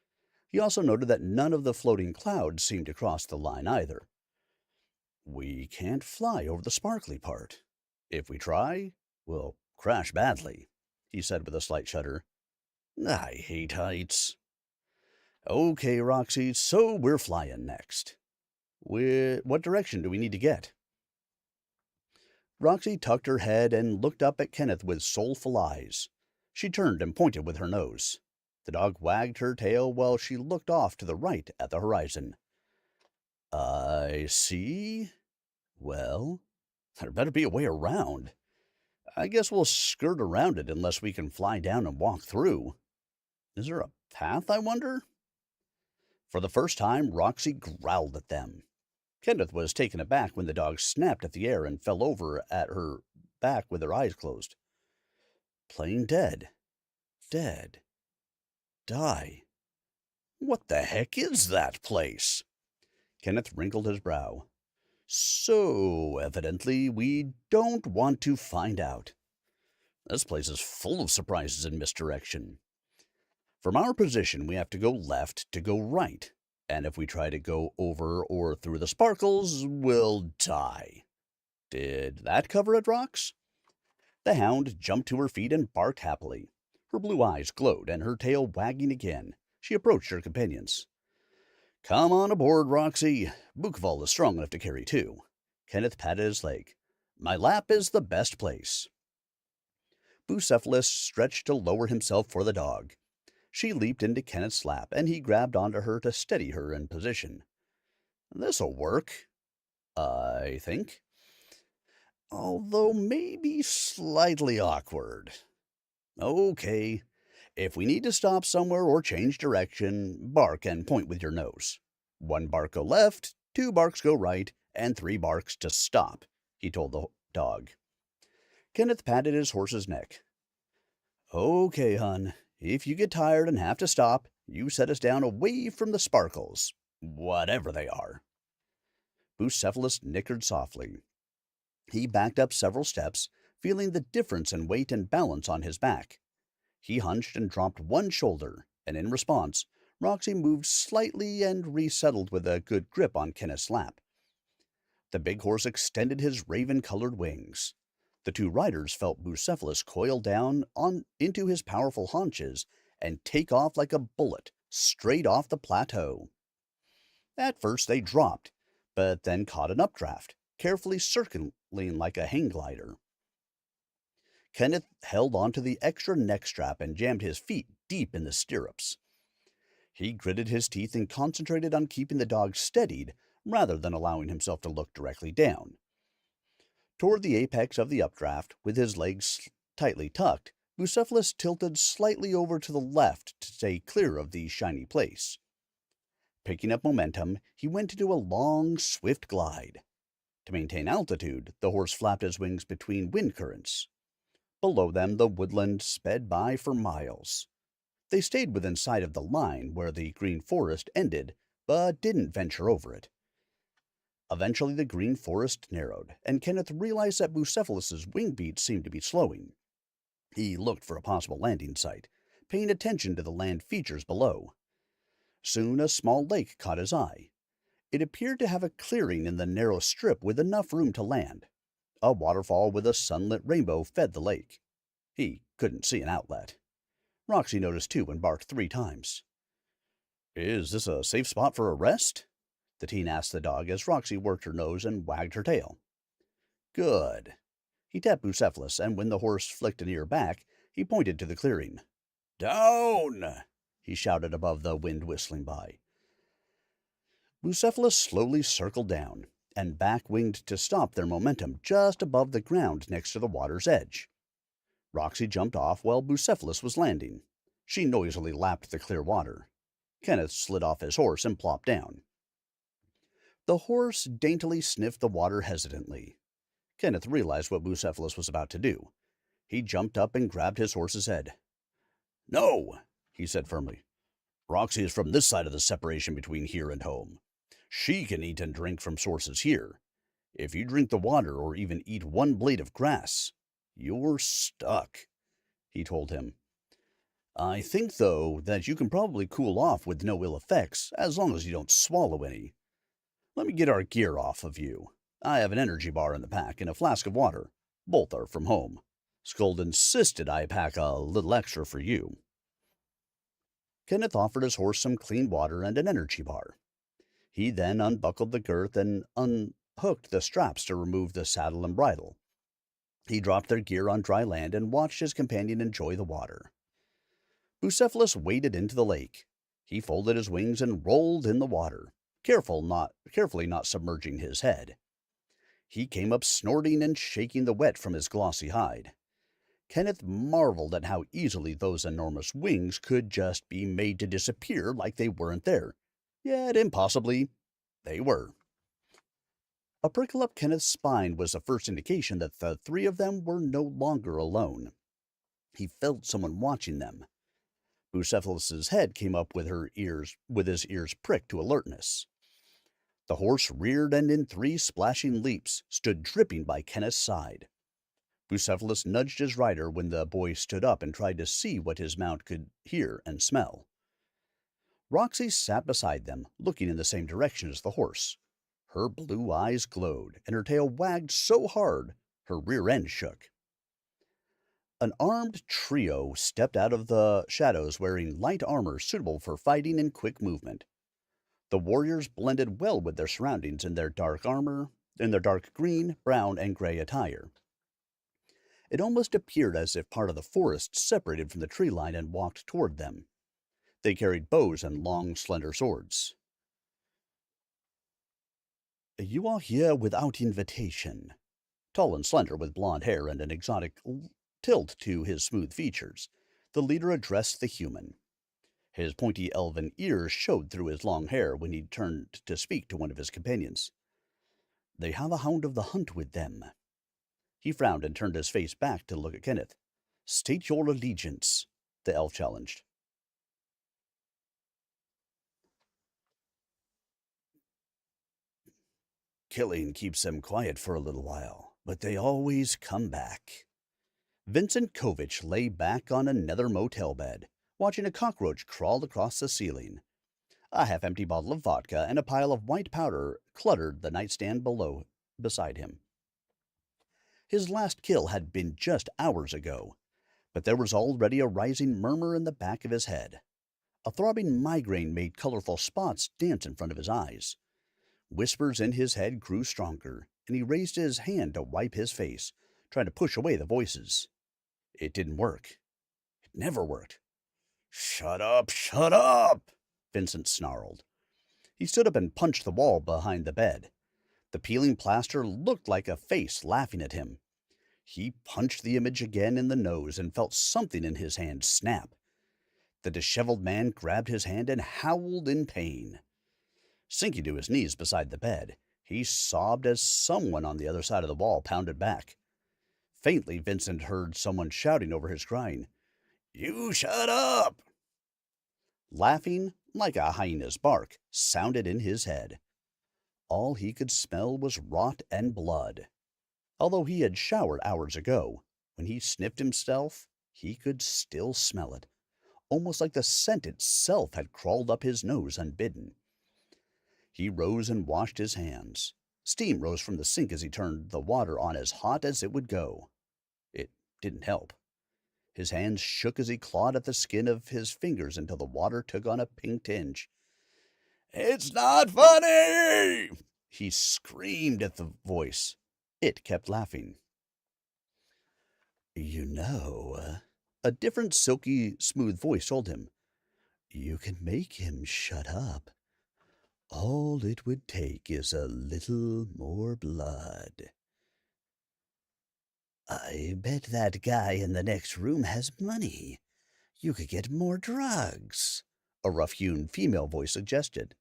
He also noted that none of the floating clouds seemed to cross the line either. "We can't fly over the sparkly part. If we try, we'll crash badly," he said with a slight shudder. "I hate heights." "Okay, Roxy, so we're flying next. What direction do we need to get?" Roxy tucked her head and looked up at Kenneth with soulful eyes. She turned and pointed with her nose. The dog wagged her tail while she looked off to the right at the horizon. "I see. Well, there better be a way around. I guess we'll skirt around it unless we can fly down and walk through. Is there a path, I wonder?" For the first time, Roxy growled at them. Kenneth was taken aback when the dog snapped at the air and fell over at her back with her eyes closed. "Plain dead. Dead. Die. What the heck is that place?" Kenneth wrinkled his brow. "So, evidently, we don't want to find out. This place is full of surprises and misdirection. From our position, we have to go left to go right, and if we try to go over or through the sparkles, we'll die. Did that cover it, Rox?" The hound jumped to her feet and barked happily. Her blue eyes glowed and her tail wagging again. She approached her companions. "Come on aboard, Roxy. Bucephalus is strong enough to carry 2. Kenneth patted his leg. "My lap is the best place." Bucephalus stretched to lower himself for the dog. She leaped into Kenneth's lap, and he grabbed onto her to steady her in position. "This'll work, I think. Although maybe slightly awkward. Okay, if we need to stop somewhere or change direction, bark and point with your nose. 1 bark go left, 2 barks go right, and 3 barks to stop," he told the dog. Kenneth patted his horse's neck. Okay, hun. If you get tired and have to stop, you set us down away from the sparkles, whatever they are. Bucephalus nickered softly. He backed up several steps, feeling the difference in weight and balance on his back. He hunched and dropped one shoulder, and in response, Roxy moved slightly and resettled with a good grip on Kenneth's lap. The big horse extended his raven-colored wings. The two riders felt Bucephalus coil down into his powerful haunches and take off like a bullet, straight off the plateau. At first they dropped, but then caught an updraft, carefully circling like a hang glider. Kenneth held onto the extra neck strap and jammed his feet deep in the stirrups. He gritted his teeth and concentrated on keeping the dog steadied rather than allowing himself to look directly down. Toward the apex of the updraft, with his legs tightly tucked, Bucephalus tilted slightly over to the left to stay clear of the shiny place. Picking up momentum, he went into a long, swift glide. To maintain altitude, the horse flapped his wings between wind currents. Below them, the woodland sped by for miles. They stayed within sight of the line where the green forest ended, but didn't venture over it. Eventually the green forest narrowed, and Kenneth realized that Bucephalus's wing beats seemed to be slowing. He looked for a possible landing site, paying attention to the land features below. Soon a small lake caught his eye. It appeared to have a clearing in the narrow strip with enough room to land. A waterfall with a sunlit rainbow fed the lake. He couldn't see an outlet. Roxy noticed too and barked 3 times. "Is this a safe spot for a rest?" the teen asked the dog as Roxy worked her nose and wagged her tail. "Good." He tapped Bucephalus, and when the horse flicked an ear back, he pointed to the clearing. "Down!" he shouted above the wind whistling by. Bucephalus slowly circled down, and back-winged to stop their momentum just above the ground next to the water's edge. Roxy jumped off while Bucephalus was landing. She noisily lapped the clear water. Kenneth slid off his horse and plopped down. The horse daintily sniffed the water hesitantly. Kenneth realized what Bucephalus was about to do. He jumped up and grabbed his horse's head. "No," he said firmly. "Roxy is from this side of the separation between here and home. She can eat and drink from sources here. If you drink the water or even eat one blade of grass, you're stuck," he told him. "I think, though, that you can probably cool off with no ill effects, as long as you don't swallow any. Let me get our gear off of you. I have an energy bar in the pack and a flask of water. Both are from home. Scold insisted I pack a little extra for you." Kenneth offered his horse some clean water and an energy bar. He then unbuckled the girth and unhooked the straps to remove the saddle and bridle. He dropped their gear on dry land and watched his companion enjoy the water. Bucephalus waded into the lake. He folded his wings and rolled in the water, carefully not submerging his head. He came up snorting and shaking the wet from his glossy hide. Kenneth marveled at how easily those enormous wings could just be made to disappear like they weren't there. Yet impossibly, they were. A prickle up Kenneth's spine was the first indication that the 3 of them were no longer alone. He felt someone watching them. Bucephalus's head came up with his ears pricked to alertness. The horse reared and in 3 splashing leaps stood dripping by Kenneth's side. Bucephalus nudged his rider when the boy stood up and tried to see what his mount could hear and smell. Roxy sat beside them, looking in the same direction as the horse. Her blue eyes glowed, and her tail wagged so hard her rear end shook. An armed trio stepped out of the shadows wearing light armor suitable for fighting and quick movement. The warriors blended well with their surroundings in their dark green, brown, and gray attire. It almost appeared as if part of the forest separated from the tree line and walked toward them. They carried bows and long, slender swords. "You are here without invitation." Tall and slender, with blond hair and an exotic tilt to his smooth features, the leader addressed the human. His pointy elven ears showed through his long hair when he turned to speak to one of his companions. "They have a hound of the hunt with them." He frowned and turned his face back to look at Kenneth. State your allegiance, the elf challenged. Killing keeps them quiet for a little while, but they always come back. Vincent Kovich lay back on another motel bed, watching a cockroach crawl across the ceiling. A half-empty bottle of vodka and a pile of white powder cluttered the nightstand beside him. His last kill had been just hours ago, but there was already a rising murmur in the back of his head. A throbbing migraine made colorful spots dance in front of his eyes. Whispers in his head grew stronger, and he raised his hand to wipe his face, trying to push away the voices. It didn't work. It never worked. Shut up, shut up, Vincent snarled. He stood up and punched the wall behind the bed. The peeling plaster looked like a face laughing at him. He punched the image again in the nose and felt something in his hand snap. The disheveled man grabbed his hand and howled in pain. Sinking to his knees beside the bed, he sobbed as someone on the other side of the wall pounded back. Faintly, Vincent heard someone shouting over his crying, "You shut up!" Laughing, like a hyena's bark, sounded in his head. All he could smell was rot and blood. Although he had showered hours ago, when he sniffed himself, he could still smell it, almost like the scent itself had crawled up his nose unbidden. He rose and washed his hands. Steam rose from the sink as he turned the water on as hot as it would go. It didn't help. His hands shook as he clawed at the skin of his fingers until the water took on a pink tinge. "It's not funny!" he screamed at the voice. It kept laughing. "You know," a different silky, smooth voice told him, "you can make him shut up. All it would take is a little more blood." "I bet that guy in the next room has money. You could get more drugs," a rough-hewn female voice suggested.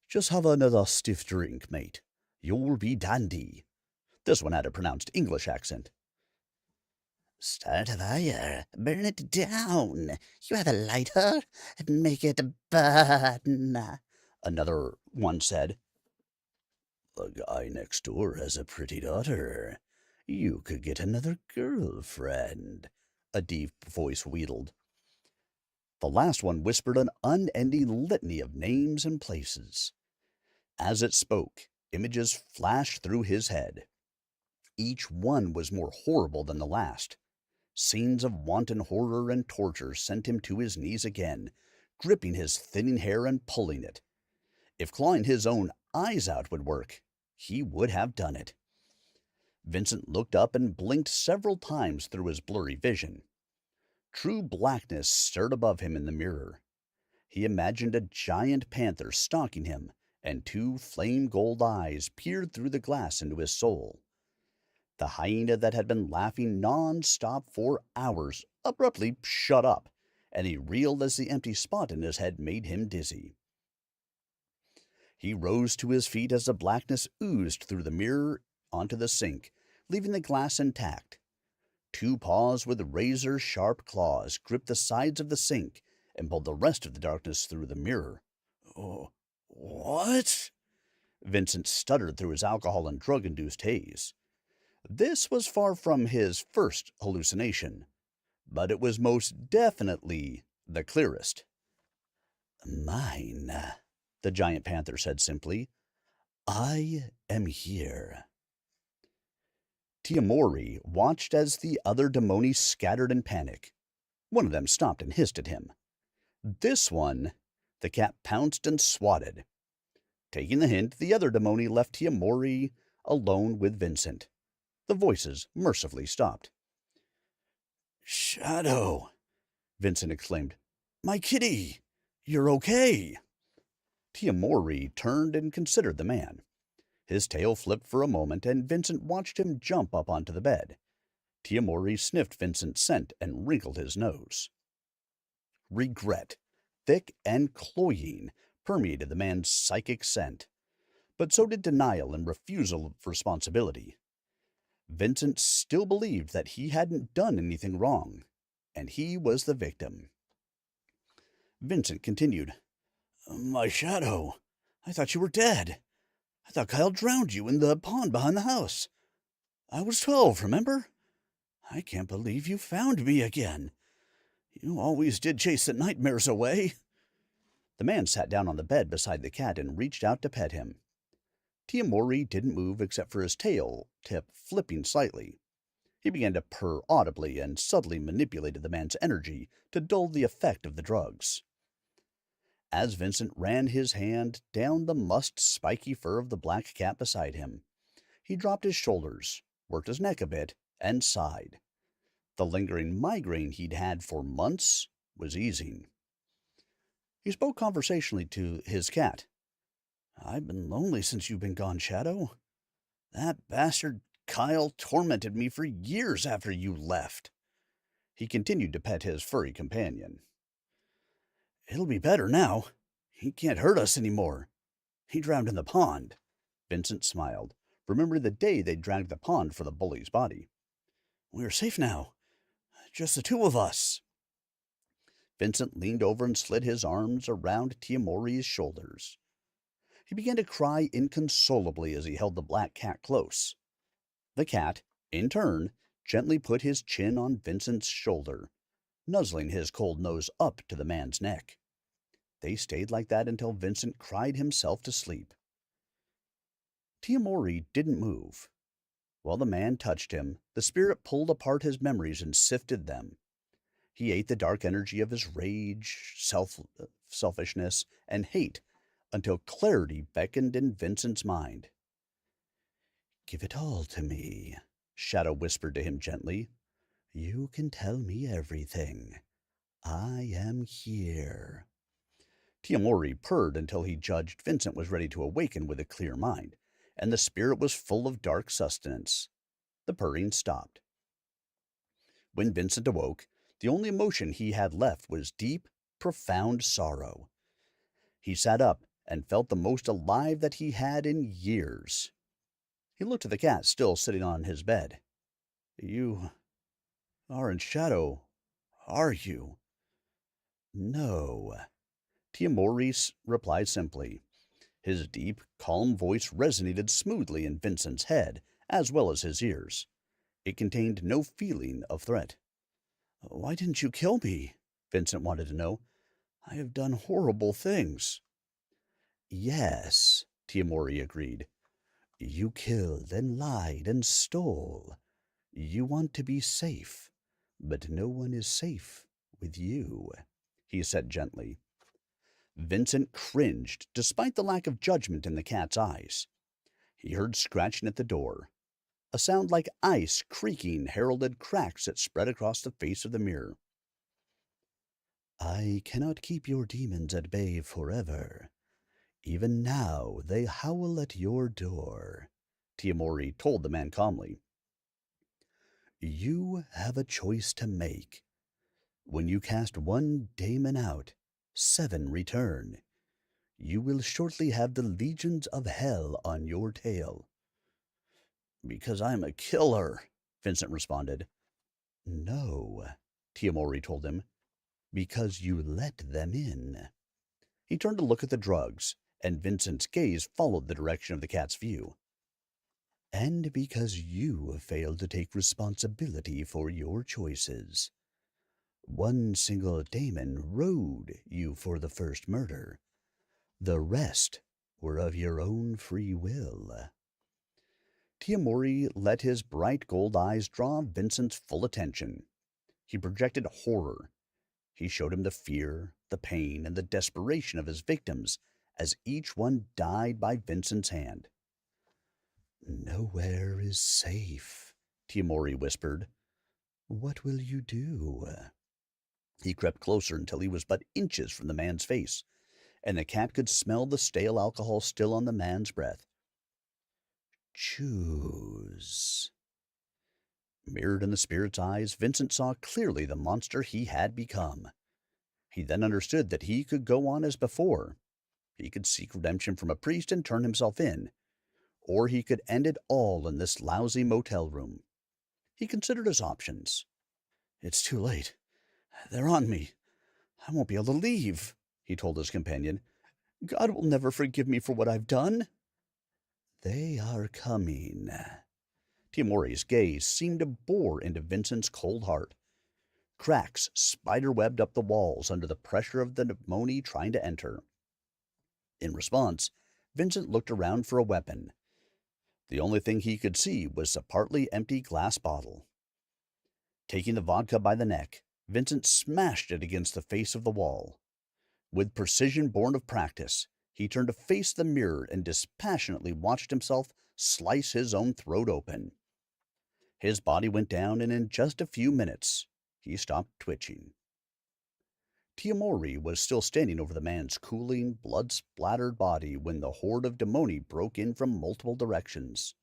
Just have another stiff drink, mate. You'll be dandy." This one had a pronounced English accent. "Start a fire, burn it down. You have a lighter? Make it burn," another one said. "The guy next door has a pretty daughter. You could get another girlfriend," a deep voice wheedled. The last one whispered an unending litany of names and places. As it spoke, images flashed through his head. Each one was more horrible than the last. Scenes of wanton horror and torture sent him to his knees again, gripping his thinning hair and pulling it. If clawing his own eyes out would work, he would have done it. Vincent looked up and blinked several times through his blurry vision. True blackness stirred above him in the mirror. He imagined a giant panther stalking him, and two flame-gold eyes peered through the glass into his soul. The hyena that had been laughing non-stop for hours abruptly shut up, and he reeled as the empty spot in his head made him dizzy. He rose to his feet as the blackness oozed through the mirror onto the sink, leaving the glass intact. Two paws with razor-sharp claws gripped the sides of the sink and pulled the rest of the darkness through the mirror. "Oh, what?" Vincent stuttered through his alcohol and drug-induced haze. This was far from his first hallucination, but it was most definitely the clearest. "Mine," the giant panther said simply. "I am here." Tiamori watched as the other demoni scattered in panic. One of them stopped and hissed at him. This one, the cat pounced and swatted. Taking the hint, the other demoni left Tiamori alone with Vincent. The voices mercifully stopped. "Shadow!" Vincent exclaimed. "My kitty! You're okay!" Tiamori turned and considered the man. His tail flipped for a moment, and Vincent watched him jump up onto the bed. Tiamori sniffed Vincent's scent and wrinkled his nose. Regret, thick and cloying, permeated the man's psychic scent. but so did denial and refusal of responsibility. Vincent still believed that he hadn't done anything wrong, and he was the victim. Vincent continued, "My shadow, I thought you were dead. I thought Kyle drowned you in the pond behind the house. I was 12, remember? I can't believe you found me again. You always did chase the nightmares away." The man sat down on the bed beside the cat and reached out to pet him. Tiamori didn't move except for his tail tip flipping slightly. He began to purr audibly and subtly manipulated the man's energy to dull the effect of the drugs. As Vincent ran his hand down the mussed, spiky fur of the black cat beside him, he dropped his shoulders, worked his neck a bit, and sighed. The lingering migraine he'd had for months was easing. He spoke conversationally to his cat. "I've been lonely since you've been gone, Shadow. That bastard Kyle tormented me for years after you left." He continued to pet his furry companion. "It'll be better now. He can't hurt us anymore. He drowned in the pond." Vincent smiled, remembering the day they dragged the pond for the bully's body. "We're safe now. Just the two of us." Vincent leaned over and slid his arms around Tiamori's shoulders. He began to cry inconsolably as he held the black cat close. The cat, in turn, gently put his chin on Vincent's shoulder, nuzzling his cold nose up to the man's neck. They stayed like that until Vincent cried himself to sleep. Tiamori didn't move. While the man touched him, the spirit pulled apart his memories and sifted them. He ate the dark energy of his rage, selfishness, and hate until clarity beckoned in Vincent's mind. "Give it all to me," Shadow whispered to him gently. "You can tell me everything. I am here." Tiamori purred until he judged Vincent was ready to awaken with a clear mind, and the spirit was full of dark sustenance. The purring stopped. When Vincent awoke, the only emotion he had left was deep, profound sorrow. He sat up and felt the most alive that he had in years. He looked at the cat still sitting on his bed. "You aren't Shadow, are you?" "No," Tiamori replied simply. His deep, calm voice resonated smoothly in Vincent's head, as well as his ears. It contained no feeling of threat. "Why didn't you kill me?" Vincent wanted to know. "I have done horrible things." "Yes," Tiamori agreed. "You killed and lied and stole. You want to be safe, but no one is safe with you," he said gently. Vincent cringed, despite the lack of judgment in the cat's eyes. He heard scratching at the door. A sound like ice creaking heralded cracks that spread across the face of the mirror. "I cannot keep your demons at bay forever. Even now they howl at your door," Tiamori told the man calmly. "You have a choice to make. When you cast one daemon out, 7 return. You will shortly have the legions of hell on your tail." "Because I'm a killer," Vincent responded. "No," Tiamori told him. "Because you let them in." He turned to look at the drugs, and Vincent's gaze followed the direction of the cat's view. "And because you failed to take responsibility for your choices. One single daemon rode you for the first murder. The rest were of your own free will." Tiamori let his bright gold eyes draw Vincent's full attention. He projected horror. He showed him the fear, the pain, and the desperation of his victims as each one died by Vincent's hand. "Nowhere is safe," Tiamori whispered. "What will you do?" He crept closer until he was but inches from the man's face, and the cat could smell the stale alcohol still on the man's breath. "Choose." Mirrored in the spirit's eyes, Vincent saw clearly the monster he had become. He then understood that he could go on as before. He could seek redemption from a priest and turn himself in, or he could end it all in this lousy motel room. He considered his options. It's too late. They're on me. I won't be able to leave, he told his companion. God will never forgive me for what I've done. They are coming. Tiamori's gaze seemed to bore into Vincent's cold heart. Cracks spiderwebbed up the walls under the pressure of the demoni trying to enter. In response, Vincent looked around for a weapon. The only thing he could see was a partly empty glass bottle. Taking the vodka by the neck, Vincent smashed it against the face of the wall. With precision born of practice, he turned to face the mirror and dispassionately watched himself slice his own throat open. His body went down, and in just a few minutes, he stopped twitching. Tiamori was still standing over the man's cooling, blood-splattered body when the horde of demoni broke in from multiple directions.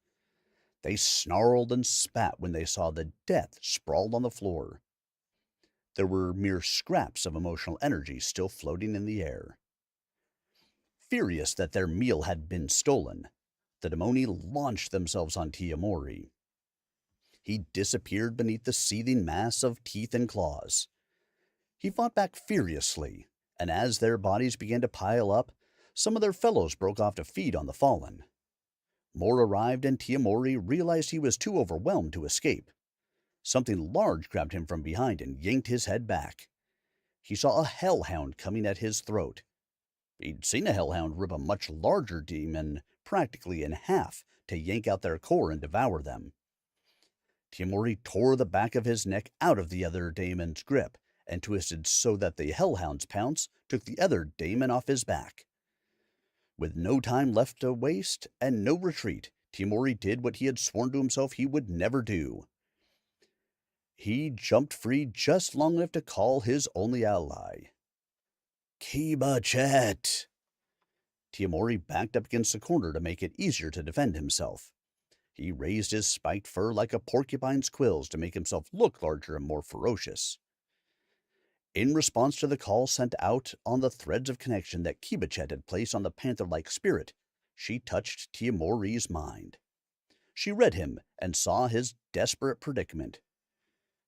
They snarled and spat when they saw the death sprawled on the floor. There were mere scraps of emotional energy still floating in the air. Furious that their meal had been stolen, the demoni launched themselves on Tiamori. He disappeared beneath the seething mass of teeth and claws. He fought back furiously, and as their bodies began to pile up, some of their fellows broke off to feed on the fallen. More arrived, and Tiamori realized he was too overwhelmed to escape. Something large grabbed him from behind and yanked his head back. He saw a hellhound coming at his throat. He'd seen a hellhound rip a much larger demon practically in half to yank out their core and devour them. Tiamori tore the back of his neck out of the other daemon's grip and twisted so that the hellhound's pounce took the other daemon off his back. With no time left to waste and no retreat, Tiamori did what he had sworn to himself he would never do. He jumped free just long enough to call his only ally. Bucephalus! Tiamori backed up against the corner to make it easier to defend himself. He raised his spiked fur like a porcupine's quills to make himself look larger and more ferocious. In response to the call sent out on the threads of connection that Bucephalus had placed on the panther-like spirit, she touched Tiamori's mind. She read him and saw his desperate predicament.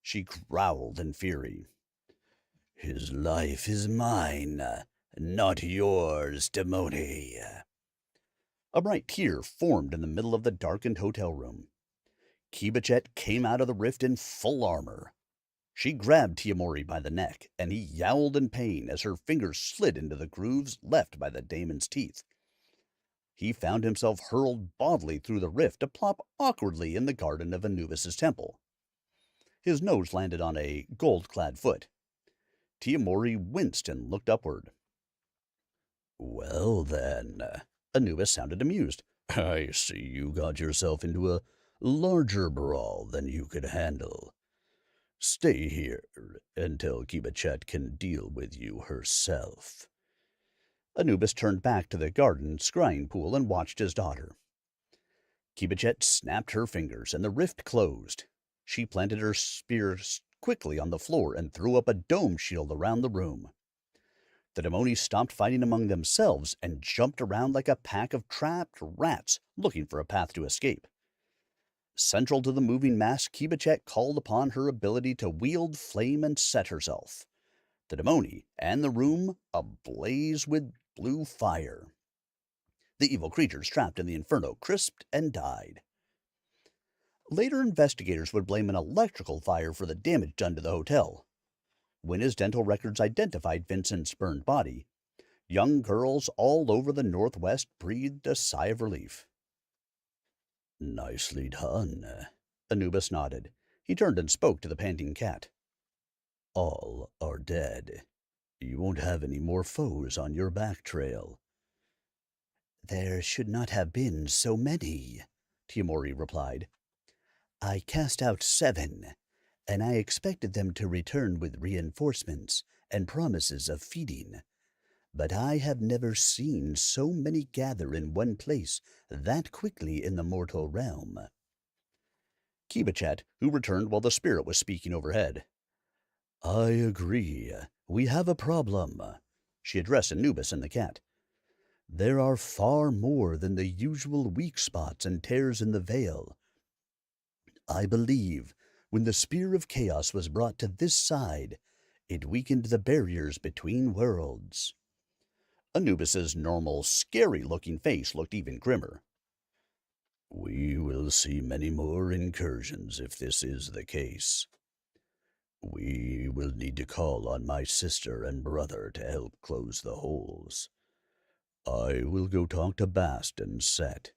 She growled in fury. His life is mine, not yours, demoni. A bright tear formed in the middle of the darkened hotel room. Bucephalus came out of the rift in full armor. She grabbed Tiamori by the neck, and he yowled in pain as her fingers slid into the grooves left by the daemon's teeth. He found himself hurled bodily through the rift to plop awkwardly in the garden of Anubis's temple. His nose landed on a gold-clad foot. Tiamori winced and looked upward. Well, then, Anubis sounded amused. I see you got yourself into a larger brawl than you could handle. Stay here until Bucephalus can deal with you herself. Anubis turned back to the garden scrying pool and watched his daughter. Bucephalus snapped her fingers, and the rift closed. She planted her spear quickly on the floor and threw up a dome shield around the room. The demoni stopped fighting among themselves and jumped around like a pack of trapped rats looking for a path to escape. Central to the moving mass, Bucephalus called upon her ability to wield flame and set herself. The demoni and the room ablaze with blue fire. The evil creatures trapped in the inferno crisped and died. Later investigators would blame an electrical fire for the damage done to the hotel. When his dental records identified Vincent's burned body, young girls all over the Northwest breathed a sigh of relief. Nicely done. Anubis nodded. He turned and spoke to the panting cat. All are dead. You won't have any more foes on your back trail. There should not have been so many, Tiamori replied. I cast out 7, and I expected them to return with reinforcements and promises of feeding. But I have never seen so many gather in one place that quickly in the mortal realm. Bucephalus, who returned while the spirit was speaking overhead. I agree. We have a problem. She addressed Anubis and the cat. There are far more than the usual weak spots and tears in the veil. I believe when the Spear of Chaos was brought to this side, it weakened the barriers between worlds. Anubis's normal, scary-looking face looked even grimmer. We will see many more incursions if this is the case. We will need to call on my sister and brother to help close the holes. I will go talk to Bast and Set.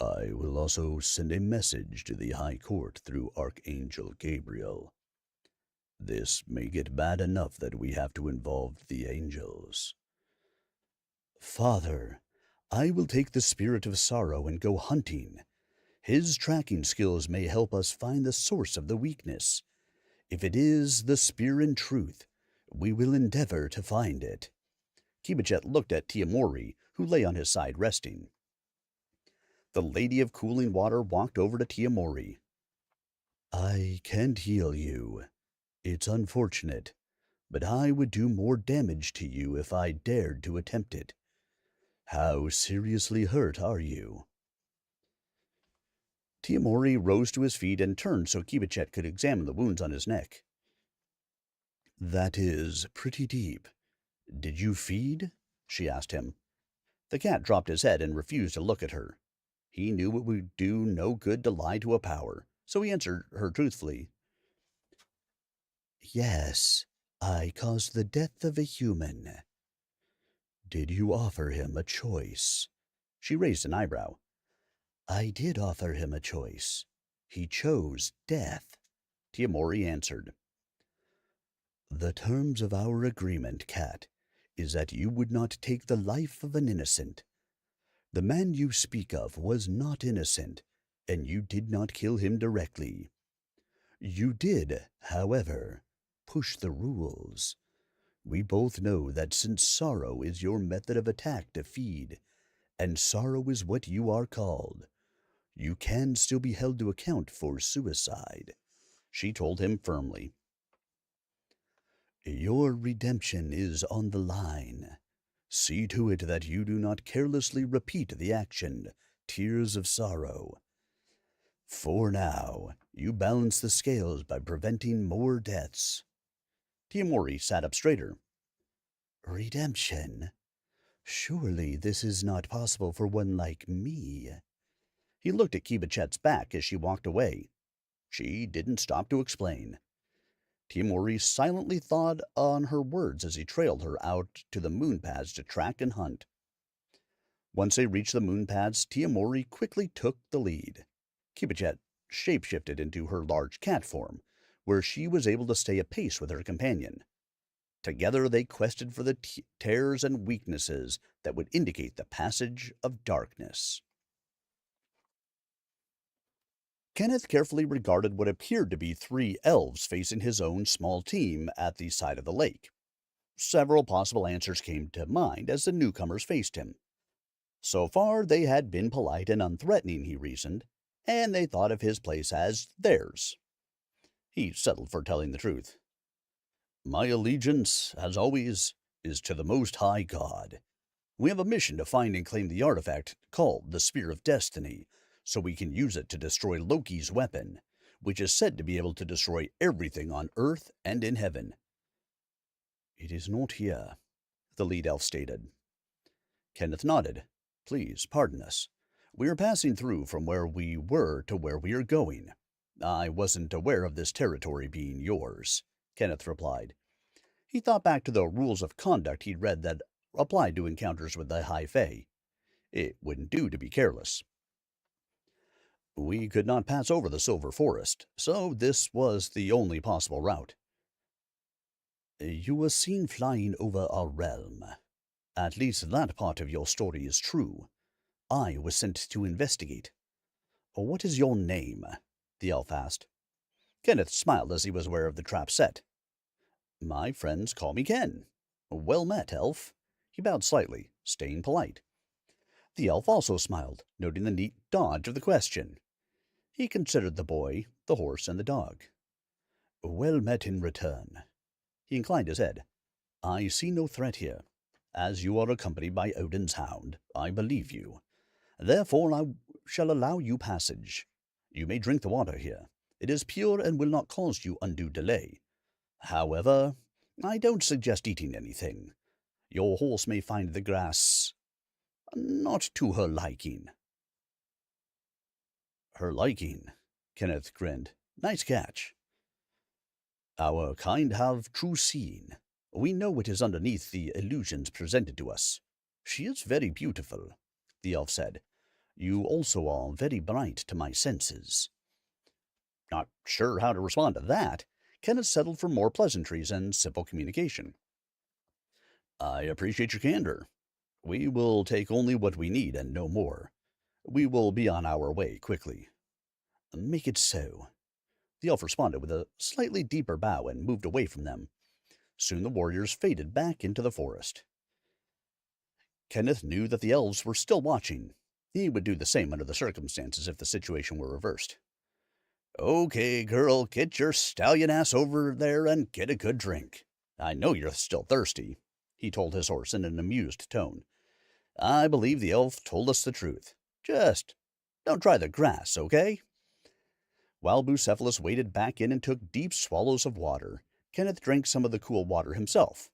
I will also send a message to the High Court through Archangel Gabriel. This may get bad enough that we have to involve the angels. Father, I will take the Spirit of Sorrow and go hunting. His tracking skills may help us find the source of the weakness. If it is the spear in truth, we will endeavor to find it. Kibichet looked at Tiamori, who lay on his side resting. The Lady of Cooling Water walked over to Tiamori. I can't heal you. It's unfortunate, but I would do more damage to you if I dared to attempt it. How seriously hurt are you? Tiamori rose to his feet and turned so Kibichet could examine the wounds on his neck. That is pretty deep. Did you feed? She asked him. The cat dropped his head and refused to look at her. He knew it would do no good to lie to a power, so he answered her truthfully. Yes, I caused the death of a human. Did you offer him a choice? She raised an eyebrow. I did offer him a choice. He chose death, Tiamori answered. The terms of our agreement, Cat, is that you would not take the life of an innocent. The man you speak of was not innocent, and you did not kill him directly. You did, however, push the rules. We both know that since sorrow is your method of attack to feed, and sorrow is what you are called, you can still be held to account for suicide, she told him firmly. Your redemption is on the line. See to it that you do not carelessly repeat the action, Tears of Sorrow. For now, you balance the scales by preventing more deaths. Tiamori sat up straighter. Redemption? Surely this is not possible for one like me. He looked at Kibichet's back as she walked away. She didn't stop to explain. Tiamori silently thought on her words as he trailed her out to the moon pads to track and hunt. Once they reached the moon pads, Tiamori quickly took the lead. Kibichet shapeshifted into her large cat form, where she was able to stay apace with her companion. Together they quested for the tears and weaknesses that would indicate the passage of darkness. Kenneth carefully regarded what appeared to be 3 elves facing his own small team at the side of the lake. Several possible answers came to mind as the newcomers faced him. So far they had been polite and unthreatening, he reasoned, and they thought of his place as theirs. He settled for telling the truth. My allegiance, as always, is to the Most High God. We have a mission to find and claim the artifact called the Spear of Destiny, so we can use it to destroy Loki's weapon, which is said to be able to destroy everything on Earth and in heaven. It is not here, the lead elf stated. Kenneth nodded. Please, pardon us. We are passing through from where we were to where we are going. I wasn't aware of this territory being yours, Kenneth replied. He thought back to the rules of conduct he'd read that applied to encounters with the High Fae. It wouldn't do to be careless. We could not pass over the Silver Forest, so this was the only possible route. You were seen flying over our realm. At least that part of your story is true. I was sent to investigate. What is your name? The elf asked. Kenneth smiled as he was aware of the trap set. My friends call me Ken. Well met, elf. He bowed slightly, staying polite. The elf also smiled, noting the neat dodge of the question. He considered the boy, the horse, and the dog. Well met in return. He inclined his head. I see no threat here. As you are accompanied by Odin's hound, I believe you. Therefore I shall allow you passage. You may drink the water here. It is pure and will not cause you undue delay. However, I don't suggest eating anything. Your horse may find the grass not to her liking. Her liking? Kenneth grinned. Nice catch. Our kind have true seeing. We know it is underneath the illusions presented to us. She is very beautiful, the elf said. You also are very bright to my senses. Not sure how to respond to that, Kenneth settled for more pleasantries and simple communication. I appreciate your candor. We will take only what we need and no more. We will be on our way quickly. Make it so. The elf responded with a slightly deeper bow and moved away from them. Soon the warriors faded back into the forest. Kenneth knew that the elves were still watching. He would do the same under the circumstances if the situation were reversed. Okay, girl, get your stallion ass over there and get a good drink. I know you're still thirsty, he told his horse in an amused tone. I believe the elf told us the truth. Just don't try the grass, okay? While Bucephalus waded back in and took deep swallows of water, Kenneth drank some of the cool water himself.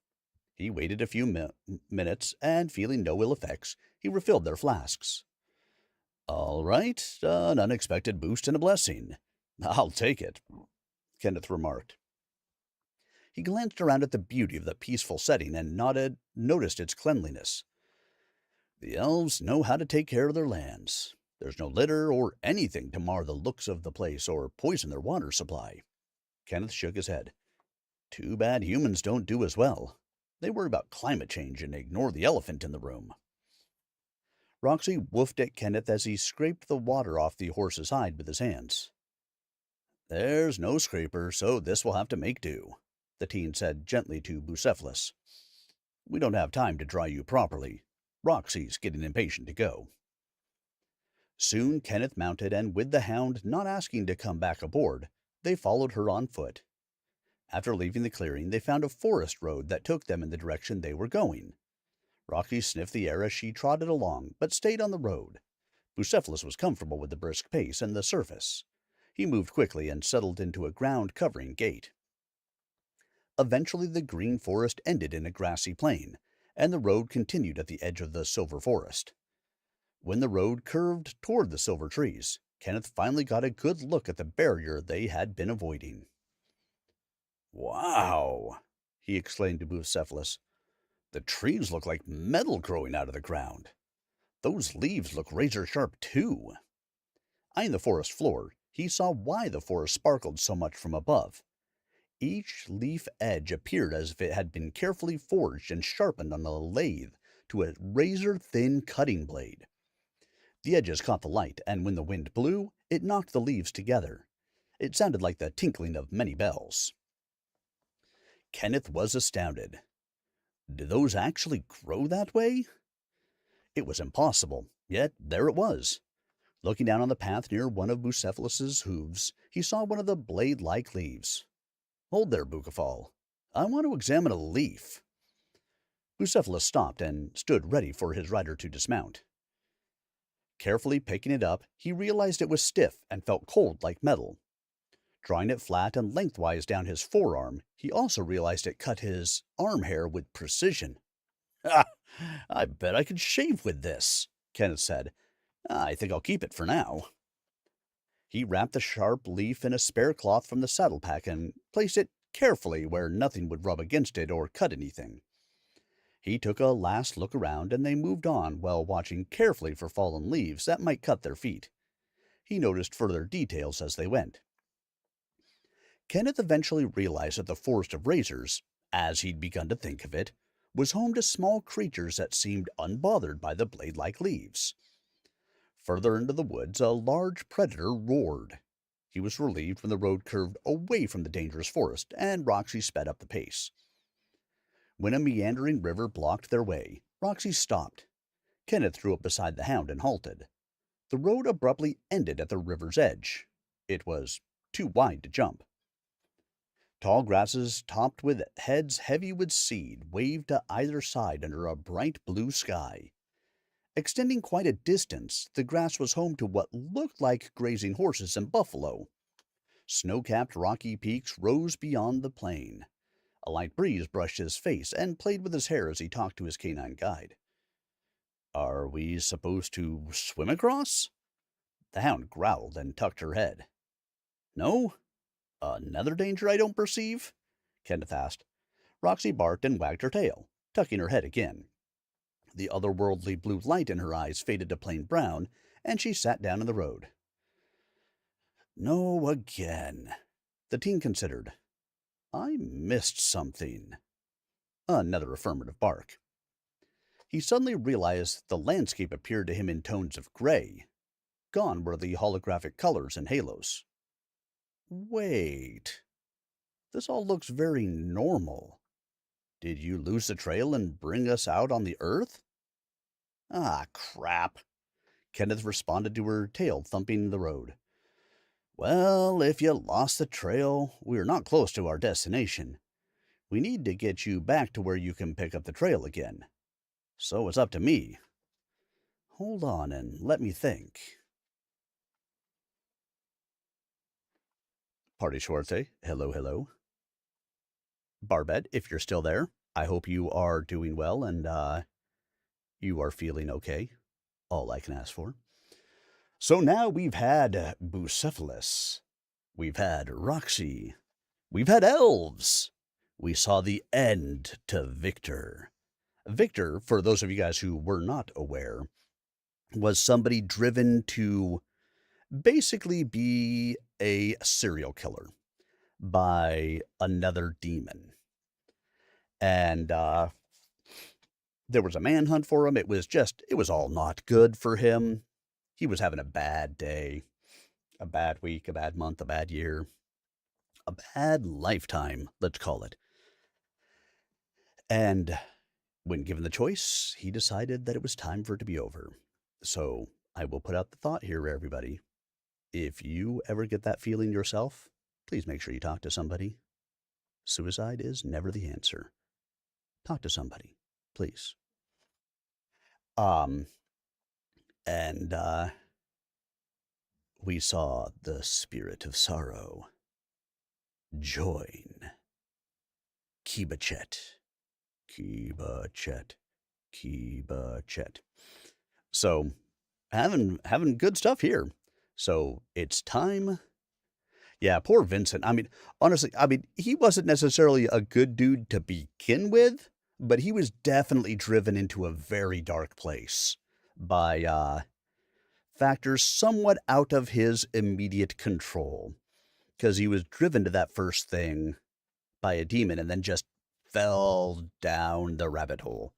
He waited a few minutes, and feeling no ill effects, he refilled their flasks. All right, an unexpected boost and a blessing. I'll take it, Kenneth remarked. He glanced around at the beauty of the peaceful setting and noticed its cleanliness. The elves know how to take care of their lands. There's no litter or anything to mar the looks of the place or poison their water supply. Kenneth shook his head. Too bad humans don't do as well. They worry about climate change and ignore the elephant in the room. Roxy woofed at Kenneth as he scraped the water off the horse's hide with his hands. There's no scraper, so this will have to make do, the teen said gently to Bucephalus. We don't have time to dry you properly. Roxy's getting impatient to go. Soon Kenneth mounted, and with the hound not asking to come back aboard, they followed her on foot. After leaving the clearing, they found a forest road that took them in the direction they were going. Roxy sniffed the air as she trotted along, but stayed on the road. Bucephalus was comfortable with the brisk pace and the surface. He moved quickly and settled into a ground-covering gait. Eventually the green forest ended in a grassy plain, and the road continued at the edge of the silver forest. When the road curved toward the silver trees, Kenneth finally got a good look at the barrier they had been avoiding. Wow! He exclaimed to Bucephalus. The trees look like metal growing out of the ground. Those leaves look razor-sharp, too. Eyeing the forest floor, he saw why the forest sparkled so much from above. Each leaf edge appeared as if it had been carefully forged and sharpened on a lathe to a razor-thin cutting blade. The edges caught the light, and when the wind blew, it knocked the leaves together. It sounded like the tinkling of many bells. Kenneth was astounded. Did those actually grow that way? It was impossible, yet there it was. Looking down on the path near one of Bucephalus's hooves, he saw one of the blade-like leaves. Hold there, Bucephalus. I want to examine a leaf. Bucephalus stopped and stood ready for his rider to dismount. Carefully picking it up, he realized it was stiff and felt cold like metal. Drawing it flat and lengthwise down his forearm, he also realized it cut his arm hair with precision. "Ah, I bet I could shave with this," Kenneth said. "I think I'll keep it for now." He wrapped the sharp leaf in a spare cloth from the saddle pack and placed it carefully where nothing would rub against it or cut anything. He took a last look around, and they moved on while watching carefully for fallen leaves that might cut their feet. He noticed further details as they went. Kenneth eventually realized that the Forest of Razors, as he'd begun to think of it, was home to small creatures that seemed unbothered by the blade-like leaves. Further into the woods, a large predator roared. He was relieved when the road curved away from the dangerous forest, and Roxy sped up the pace. When a meandering river blocked their way, Roxy stopped. Kenneth drew up beside the hound and halted. The road abruptly ended at the river's edge. It was too wide to jump. Tall grasses topped with heads heavy with seed waved to either side under a bright blue sky. Extending quite a distance, the grass was home to what looked like grazing horses and buffalo. Snow-capped rocky peaks rose beyond the plain. A light breeze brushed his face and played with his hair as he talked to his canine guide. Are we supposed to swim across? The hound growled and tucked her head. No? Another danger I don't perceive? Kenneth asked. Roxy barked and wagged her tail, tucking her head again. The otherworldly blue light in her eyes faded to plain brown, and she sat down in the road. No again. The teen considered. I missed something. Another affirmative bark. He suddenly realized the landscape appeared to him in tones of gray. Gone were the holographic colors and halos. Wait. This all looks very normal. Did you lose the trail and bring us out on the earth? Ah, crap. Kenneth responded to her tail thumping the road. Well, if you lost the trail, we're not close to our destination. We need to get you back to where you can pick up the trail again. So it's up to me. Hold on and let me think. Party Schwartze, hello, hello. Barbette, if you're still there, I hope you are doing well and you are feeling okay. All I can ask for. So now we've had Bucephalus. We've had Roxy. We've had elves. We saw the end to Victor. Victor, for those of you guys who were not aware, was somebody driven to basically be a serial killer by another demon. And there was a manhunt for him. It was all not good for him. He was having a bad day, a bad week, a bad month, a bad year, a bad lifetime, let's call it. And when given the choice, he decided that it was time for it to be over. So I will put out the thought here, everybody. If you ever get that feeling yourself, please make sure you talk to somebody. Suicide is never the answer. Talk to somebody, please. And we saw the spirit of sorrow join Kibachet. So, having good stuff here. So, it's time. Yeah, poor Vincent. I mean, honestly, he wasn't necessarily a good dude to begin with, but he was definitely driven into a very dark place by factors somewhat out of his immediate control. Because he was driven to that first thing by a demon and then just fell down the rabbit hole.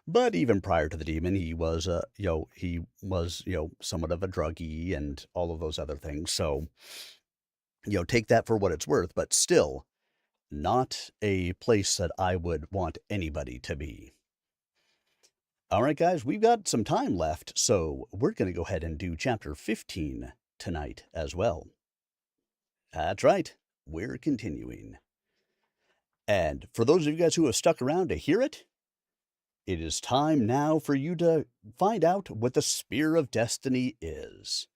But even prior to the demon, he was somewhat of a druggie and all of those other things. So, take that for what it's worth, but still not a place that I would want anybody to be. All right, guys, we've got some time left, so we're going to go ahead and do chapter 15 tonight as well. That's right, we're continuing. And for those of you guys who have stuck around to hear it, it is time now for you to find out what the Spear of Destiny is.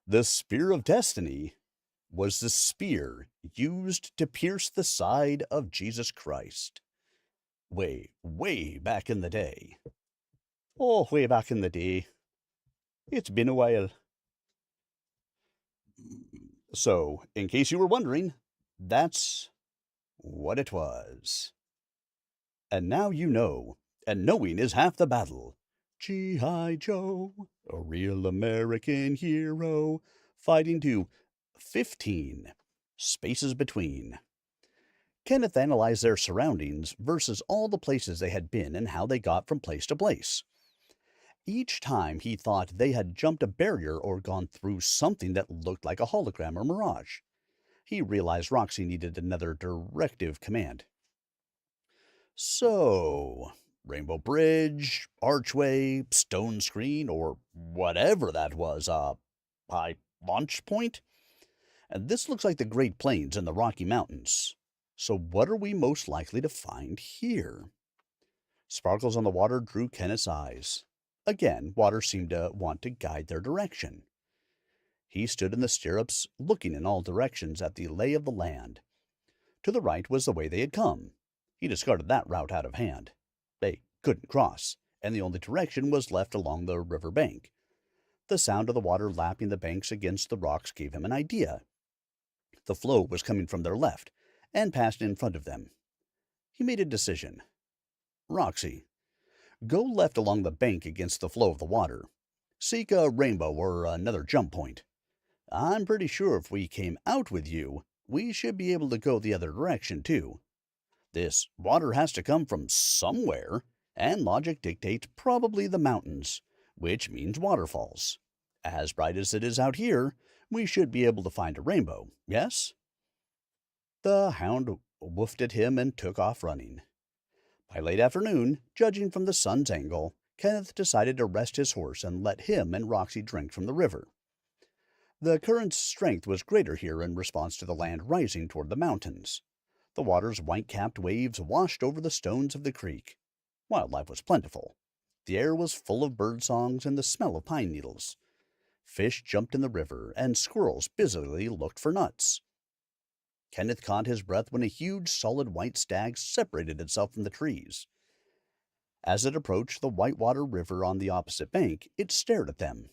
The Spear of Destiny was the spear used to pierce the side of Jesus Christ. Way, way back in the day. Oh, way back in the day. It's been a while. So, in case you were wondering, that's what it was. And now you know, and knowing is half the battle. G.I. Joe, a real American hero, fighting to 15 spaces between. Kenneth analyzed their surroundings versus all the places they had been and how they got from place to place. Each time he thought they had jumped a barrier or gone through something that looked like a hologram or mirage. He realized Roxy needed another directive command. So, Rainbow Bridge, Archway, Stone Screen, or whatever that was, high launch point? And this looks like the Great Plains and the Rocky Mountains. So what are we most likely to find here? Sparkles on the water drew Kenneth's eyes. Again, water seemed to want to guide their direction. He stood in the stirrups, looking in all directions at the lay of the land. To the right was the way they had come. He discarded that route out of hand. They couldn't cross, and the only direction was left along the river bank. The sound of the water lapping the banks against the rocks gave him an idea. The flow was coming from their left, and passed in front of them. He made a decision. Roxy, go left along the bank against the flow of the water. Seek a rainbow or another jump point. I'm pretty sure if we came out with you, we should be able to go the other direction, too. This water has to come from somewhere, and logic dictates probably the mountains, which means waterfalls. As bright as it is out here, we should be able to find a rainbow, yes? The hound woofed at him and took off running. By late afternoon, judging from the sun's angle, Kenneth decided to rest his horse and let him and Roxy drink from the river. The current's strength was greater here in response to the land rising toward the mountains. The water's white-capped waves washed over the stones of the creek. Wildlife was plentiful. The air was full of bird songs and the smell of pine needles. Fish jumped in the river, and squirrels busily looked for nuts. Kenneth caught his breath when a huge, solid white stag separated itself from the trees. As it approached the Whitewater River on the opposite bank, it stared at them.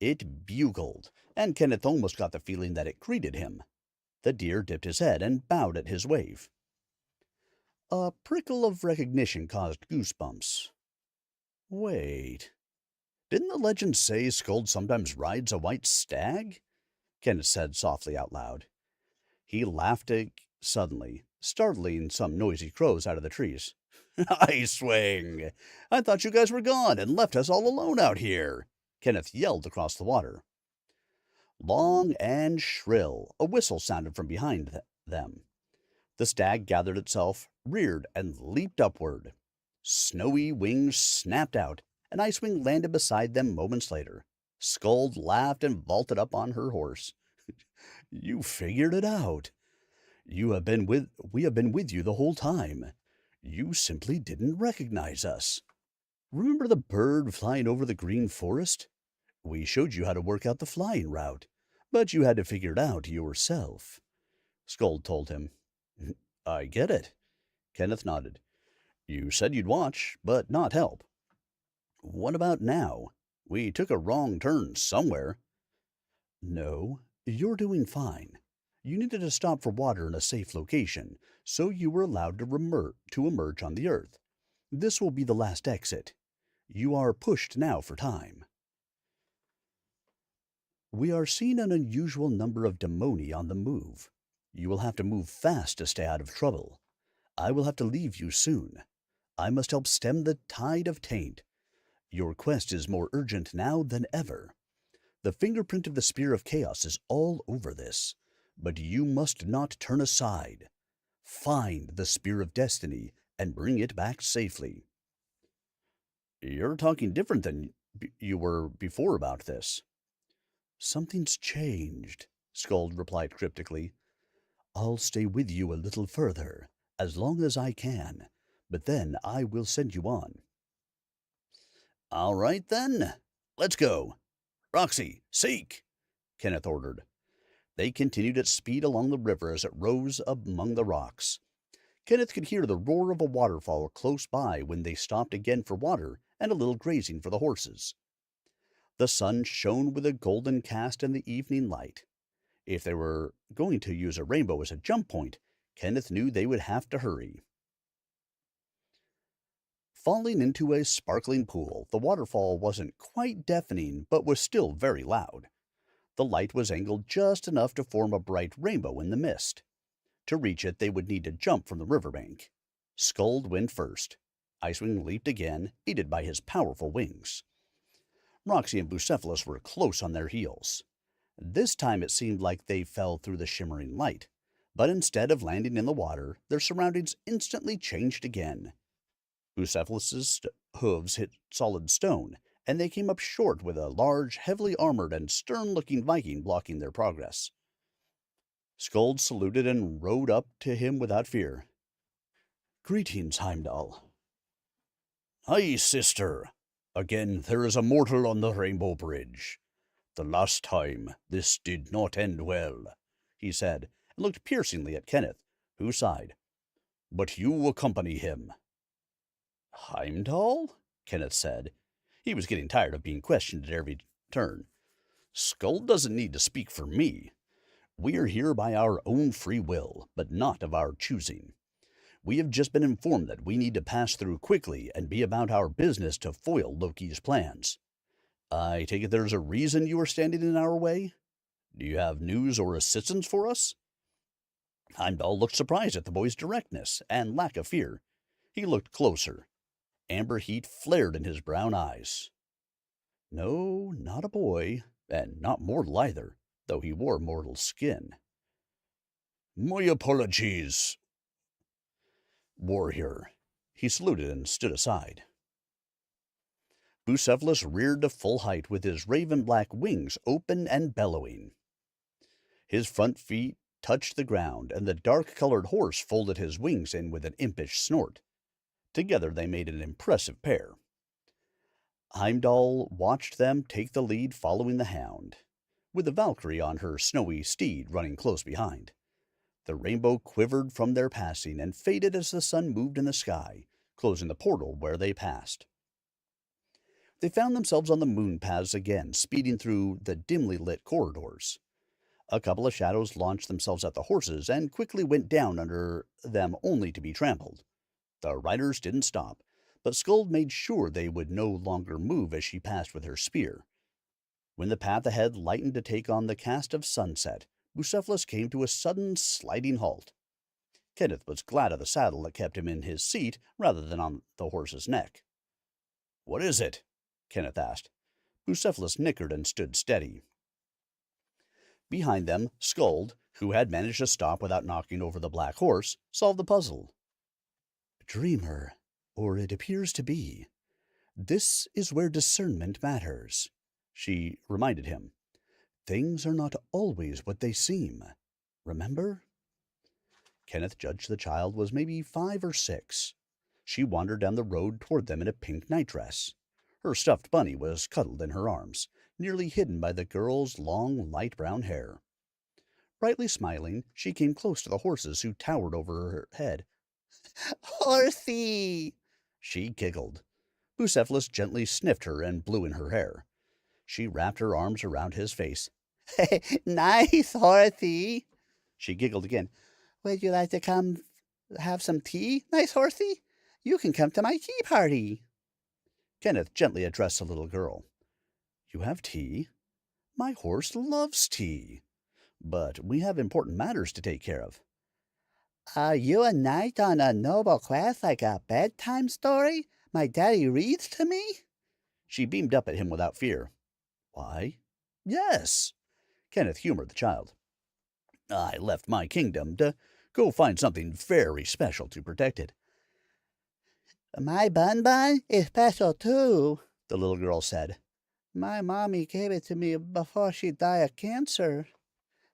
It bugled, and Kenneth almost got the feeling that it greeted him. The deer dipped his head and bowed at his wave. A prickle of recognition caused goosebumps. Wait, didn't the legend say Skuld sometimes rides a white stag? Kenneth said softly out loud. He laughed suddenly, startling some noisy crows out of the trees. I swing! I thought you guys were gone and left us all alone out here, Kenneth yelled across the water. Long and shrill, a whistle sounded from behind them. The stag gathered itself, reared, and leaped upward. Snowy wings snapped out, and Icewing landed beside them moments later. Skuld laughed and vaulted up on her horse. You figured it out. We have been with you the whole time. You simply didn't recognize us. Remember the bird flying over the green forest? We showed you how to work out the flying route, but you had to figure it out yourself, Skuld told him. I get it. Kenneth nodded. You said you'd watch, but not help. What about now? We took a wrong turn somewhere. No, you're doing fine. You needed to stop for water in a safe location, so you were allowed to emerge on the earth. This will be the last exit. You are pushed now for time. We are seeing an unusual number of demoni on the move. You will have to move fast to stay out of trouble. I will have to leave you soon. I must help stem the tide of taint. Your quest is more urgent now than ever. The fingerprint of the Spear of Chaos is all over this, but you must not turn aside. Find the Spear of Destiny and bring it back safely. You're talking different than you were before about this. Something's changed, Skuld replied cryptically. I'll stay with you a little further, as long as I can, but then I will send you on. All right, then. Let's go. Roxy, seek, Kenneth ordered. They continued at speed along the river as it rose among the rocks. Kenneth could hear the roar of a waterfall close by when they stopped again for water and a little grazing for the horses. The sun shone with a golden cast in the evening light. If they were going to use a rainbow as a jump point, Kenneth knew they would have to hurry. Falling into a sparkling pool, the waterfall wasn't quite deafening, but was still very loud. The light was angled just enough to form a bright rainbow in the mist. To reach it, they would need to jump from the riverbank. Skuld went first. Icewing leaped again, aided by his powerful wings. Roxy and Bucephalus were close on their heels. This time it seemed like they fell through the shimmering light, but instead of landing in the water, their surroundings instantly changed again. Bucephalus's hooves hit solid stone, and they came up short with a large, heavily armored, and stern-looking Viking blocking their progress. Skuld saluted and rode up to him without fear. "Greetings, Heimdall." "Aye, sister. Again there is a mortal on the Rainbow Bridge. The last time this did not end well," he said, and looked piercingly at Kenneth, who sighed. "But you accompany him." "Heimdall?" Kenneth said. He was getting tired of being questioned at every turn. "Skuld doesn't need to speak for me. We are here by our own free will, but not of our choosing. We have just been informed that we need to pass through quickly and be about our business to foil Loki's plans. I take it there's a reason you are standing in our way? Do you have news or assistance for us?" Heimdall looked surprised at the boy's directness and lack of fear. He looked closer. Amber heat flared in his brown eyes. No, not a boy, and not mortal either, though he wore mortal skin. "My apologies, warrior." He saluted and stood aside. Bucephalus reared to full height with his raven-black wings open and bellowing. His front feet touched the ground, and the dark-colored horse folded his wings in with an impish snort. Together they made an impressive pair. Heimdall watched them take the lead following the hound, with the Valkyrie on her snowy steed running close behind. The rainbow quivered from their passing and faded as the sun moved in the sky, closing the portal where they passed. They found themselves on the moon paths again, speeding through the dimly lit corridors. A couple of shadows launched themselves at the horses and quickly went down under them only to be trampled. The riders didn't stop, but Skuld made sure they would no longer move as she passed with her spear. When the path ahead lightened to take on the cast of sunset, Bucephalus came to a sudden sliding halt. Kenneth was glad of the saddle that kept him in his seat rather than on the horse's neck. "What is it?" Kenneth asked. Bucephalus nickered and stood steady. Behind them, Skuld, who had managed to stop without knocking over the black horse, solved the puzzle. "Dreamer, or it appears to be. This is where discernment matters," she reminded him. "Things are not always what they seem. Remember?" Kenneth judged the child was maybe 5 or 6. She wandered down the road toward them in a pink nightdress. Her stuffed bunny was cuddled in her arms, nearly hidden by the girl's long, light brown hair. Brightly smiling, she came close to the horses who towered over her head. "Horsey!" she giggled. Bucephalus gently sniffed her and blew in her hair. She wrapped her arms around his face. "Nice, Horsey!" She giggled again. "Would you like to come have some tea, nice Horsey? You can come to my tea party." Kenneth gently addressed the little girl. "You have tea? My horse loves tea. But we have important matters to take care of." "Are you a knight on a noble quest like a bedtime story my daddy reads to me?" She beamed up at him without fear. "Why, yes." Kenneth humored the child. "I left my kingdom to go find something very special to protect it." "My bun is special too," the little girl said. "My mommy gave it to me before she died of cancer.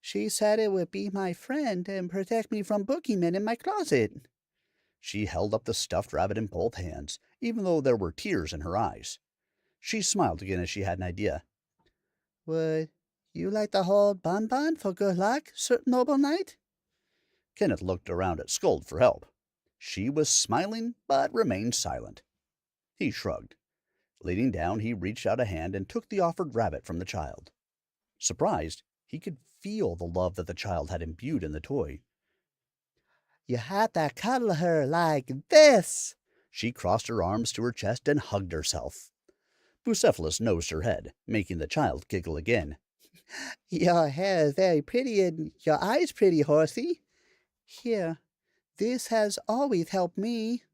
She said it would be my friend and protect me from boogeymen in my closet." She held up the stuffed rabbit in both hands, even though there were tears in her eyes. She smiled again as she had an idea. "Would you like to hold Bun for good luck, Sir Noble Knight?" Kenneth looked around at Skuld for help. She was smiling, but remained silent. He shrugged. Leaning down, he reached out a hand and took the offered rabbit from the child. Surprised, he could feel the love that the child had imbued in the toy. "You have to cuddle her like this." She crossed her arms to her chest and hugged herself. Bucephalus nosed her head, making the child giggle again. "Your hair is very pretty and your eyes pretty, Horsey. Here, this has always helped me."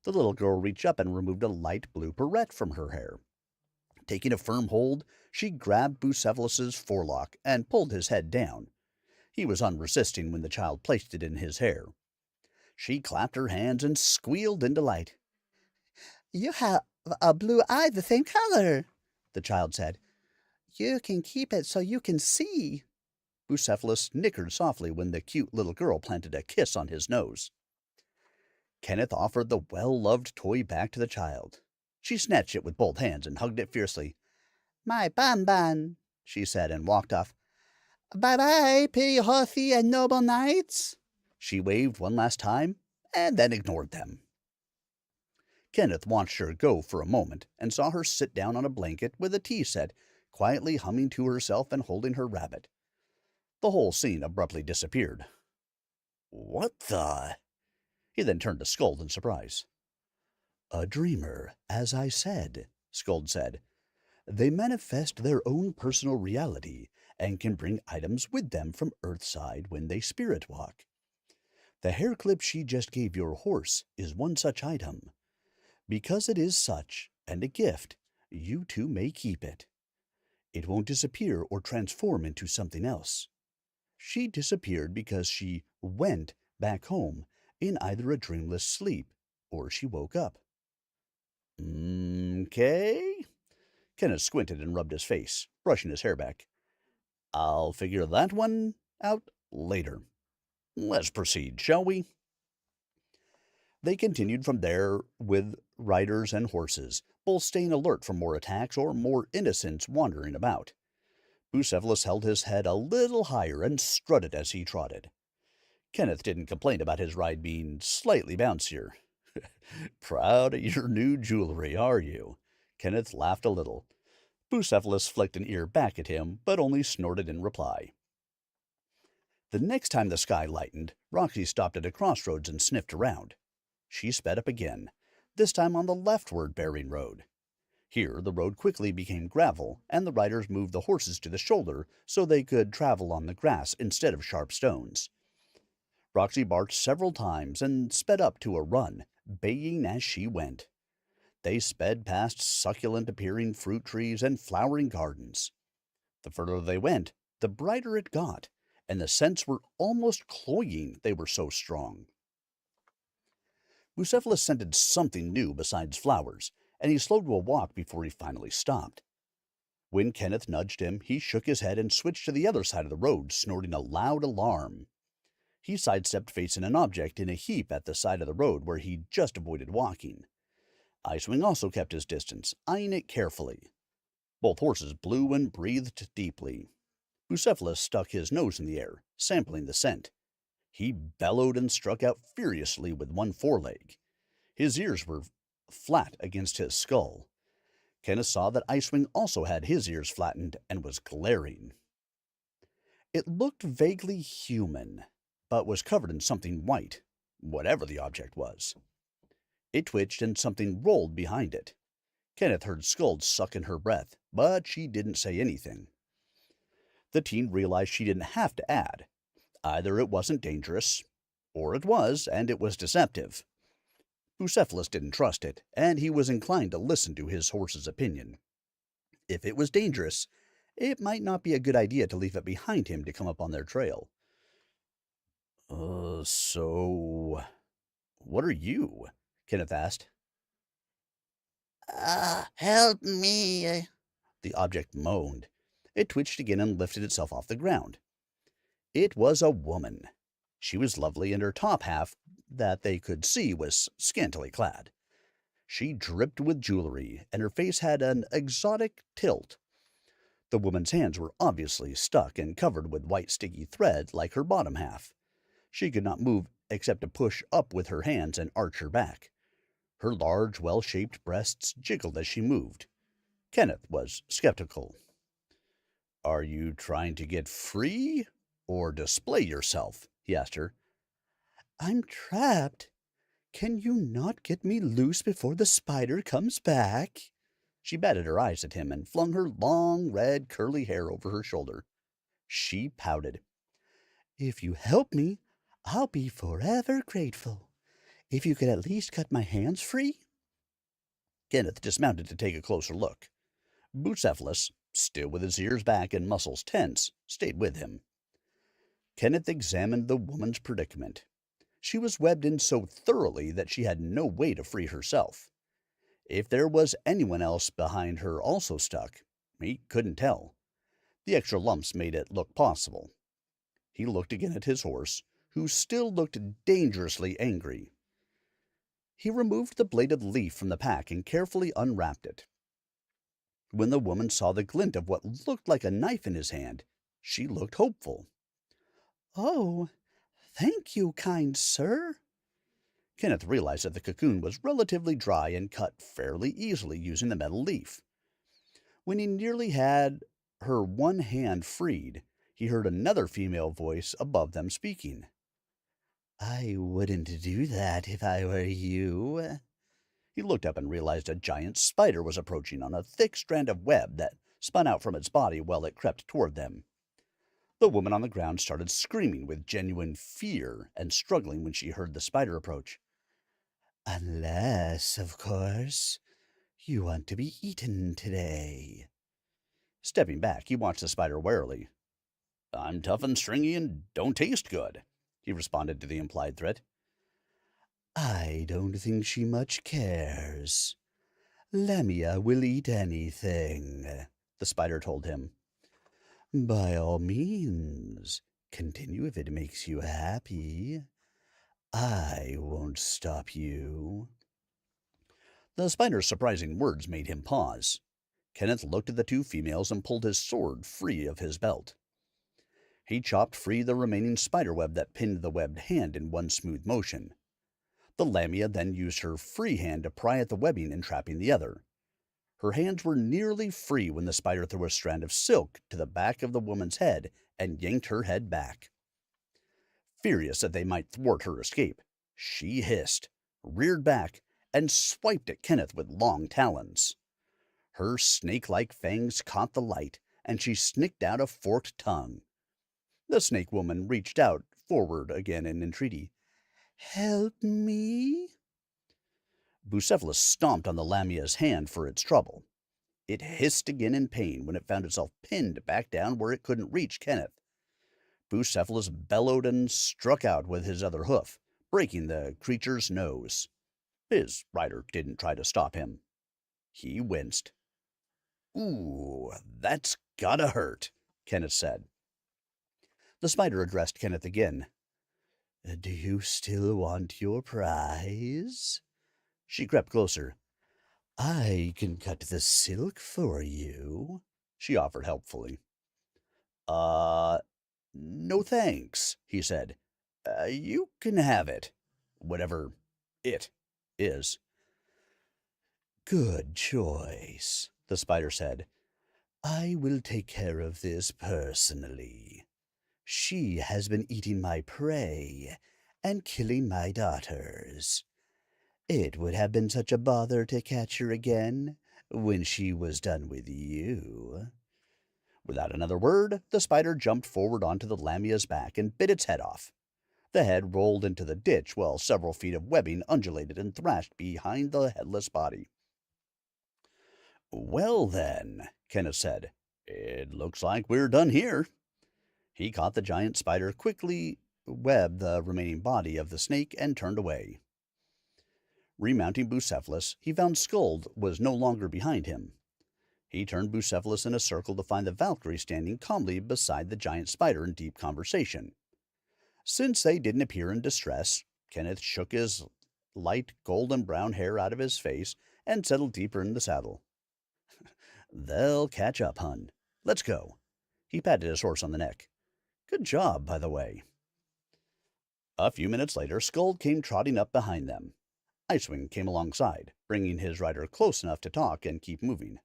The little girl reached up and removed a light blue barrette from her hair. Taking a firm hold, she grabbed Bucephalus's forelock and pulled his head down. He was unresisting when the child placed it in his hair. She clapped her hands and squealed in delight. "You have a blue eye the same color," the child said. "You can keep it so you can see." Bucephalus nickered softly when the cute little girl planted a kiss on his nose. Kenneth offered the well-loved toy back to the child. She snatched it with both hands and hugged it fiercely. "My bonbon," she said, and walked off. "Bye-bye, pretty horsey and noble knights." She waved one last time, and then ignored them. Kenneth watched her go for a moment, and saw her sit down on a blanket with a tea set, quietly humming to herself and holding her rabbit. The whole scene abruptly disappeared. "What the—" He then turned to Scold in surprise. "A dreamer, as I said," Scold said. "They manifest their own personal reality and can bring items with them from Earthside when they spirit walk. The hair clip she just gave your horse is one such item. Because it is such, and a gift, you too may keep it. It won't disappear or transform into something else. She disappeared because she went back home in either a dreamless sleep or she woke up." "Okay." Kenneth squinted and rubbed his face, brushing his hair back. "I'll figure that one out later. Let's proceed, shall we?" They continued from there with riders and horses, both staying alert for more attacks or more innocents wandering about. Bucephalus held his head a little higher and strutted as he trotted. Kenneth didn't complain about his ride being slightly bouncier. "Proud of your new jewelry, are you?" Kenneth laughed a little. Bucephalus flicked an ear back at him, but only snorted in reply. The next time the sky lightened, Roxy stopped at a crossroads and sniffed around. She sped up again, this time on the leftward-bearing road. Here the road quickly became gravel, and the riders moved the horses to the shoulder so they could travel on the grass instead of sharp stones. Roxy barked several times and sped up to a run, baying as she went. They sped past succulent-appearing fruit trees and flowering gardens. The further they went, the brighter it got, and the scents were almost cloying, they were so strong. Bucephalus scented something new besides flowers, and he slowed to a walk before he finally stopped. When Kenneth nudged him, he shook his head and switched to the other side of the road, snorting a loud alarm. He sidestepped facing an object in a heap at the side of the road where he'd just avoided walking. Icewing also kept his distance, eyeing it carefully. Both horses blew and breathed deeply. Bucephalus stuck his nose in the air, sampling the scent. He bellowed and struck out furiously with one foreleg. His ears were flat against his skull. Kenneth saw that Icewing also had his ears flattened and was glaring. It looked vaguely human, but was covered in something white, whatever the object was. It twitched and something rolled behind it. Kenneth heard Scold suck in her breath, but she didn't say anything. The teen realized she didn't have to add. Either it wasn't dangerous, or it was, and it was deceptive. Bucephalus didn't trust it, and he was inclined to listen to his horse's opinion. If it was dangerous, it might not be a good idea to leave it behind him to come up on their trail. So, what are you?" Kenneth asked. Help me." The object moaned. It twitched again and lifted itself off the ground. It was a woman. She was lovely, and her top half that they could see was scantily clad. She dripped with jewelry, and her face had an exotic tilt. The woman's hands were obviously stuck and covered with white sticky thread like her bottom half. She could not move except to push up with her hands and arch her back. Her large, well-shaped breasts jiggled as she moved. Kenneth was skeptical. "Are you trying to get free or display yourself?" he asked her. "I'm trapped. Can you not get me loose before the spider comes back?" She batted her eyes at him and flung her long, red, curly hair over her shoulder. She pouted. "If you help me, I'll be forever grateful. If you could at least cut my hands free." Kenneth dismounted to take a closer look. Bucephalus, still with his ears back and muscles tense, stayed with him. Kenneth examined the woman's predicament. She was webbed in so thoroughly that she had no way to free herself. If there was anyone else behind her also stuck, he couldn't tell. The extra lumps made it look possible. He looked again at his horse, who still looked dangerously angry. He removed the bladed leaf from the pack and carefully unwrapped it. When the woman saw the glint of what looked like a knife in his hand, she looked hopeful. "Oh, thank you, kind sir." Kenneth realized that the cocoon was relatively dry and cut fairly easily using the metal leaf. When he nearly had her one hand freed, he heard another female voice above them speaking. "I wouldn't do that if I were you." He looked up and realized a giant spider was approaching on a thick strand of web that spun out from its body while it crept toward them. The woman on the ground started screaming with genuine fear and struggling when she heard the spider approach. "Unless, of course, you want to be eaten today." Stepping back, he watched the spider warily. "I'm tough and stringy and don't taste good," he responded to the implied threat. "I don't think she much cares. Lamia will eat anything," the spider told him. "By all means, continue if it makes you happy. I won't stop you." The spider's surprising words made him pause. Kenneth looked at the two females and pulled his sword free of his belt. He chopped free the remaining spiderweb that pinned the webbed hand in one smooth motion. The Lamia then used her free hand to pry at the webbing, entrapping the other. Her hands were nearly free when the spider threw a strand of silk to the back of the woman's head and yanked her head back. Furious that they might thwart her escape, she hissed, reared back, and swiped at Kenneth with long talons. Her snake-like fangs caught the light, and she snicked out a forked tongue. The snake woman reached out forward again in entreaty. "Help me?" Bucephalus stomped on the Lamia's hand for its trouble. It hissed again in pain when it found itself pinned back down where it couldn't reach Kenneth. Bucephalus bellowed and struck out with his other hoof, breaking the creature's nose. His rider didn't try to stop him. He winced. "Ooh, that's gotta hurt," Kenneth said. The spider addressed Kenneth again. "Do you still want your prize?" She crept closer. "I can cut the silk for you," she offered helpfully. No thanks," he said. You can have it. Whatever it is." "Good choice," the spider said. "I will take care of this personally. She has been eating my prey and killing my daughters. It would have been such a bother to catch her again when she was done with you." Without another word, the spider jumped forward onto the Lamia's back and bit its head off. The head rolled into the ditch while several feet of webbing undulated and thrashed behind the headless body. "Well, then," Kenneth said, "it looks like we're done here." He caught the giant spider, quickly webbed the remaining body of the snake, and turned away. Remounting Bucephalus, he found Skuld was no longer behind him. He turned Bucephalus in a circle to find the Valkyrie standing calmly beside the giant spider in deep conversation. Since they didn't appear in distress, Kenneth shook his light golden brown hair out of his face and settled deeper in the saddle. "They'll catch up, hun. Let's go." He patted his horse on the neck. "Good job, by the way." A few minutes later, Skuld came trotting up behind them. Icewing came alongside, bringing his rider close enough to talk and keep moving.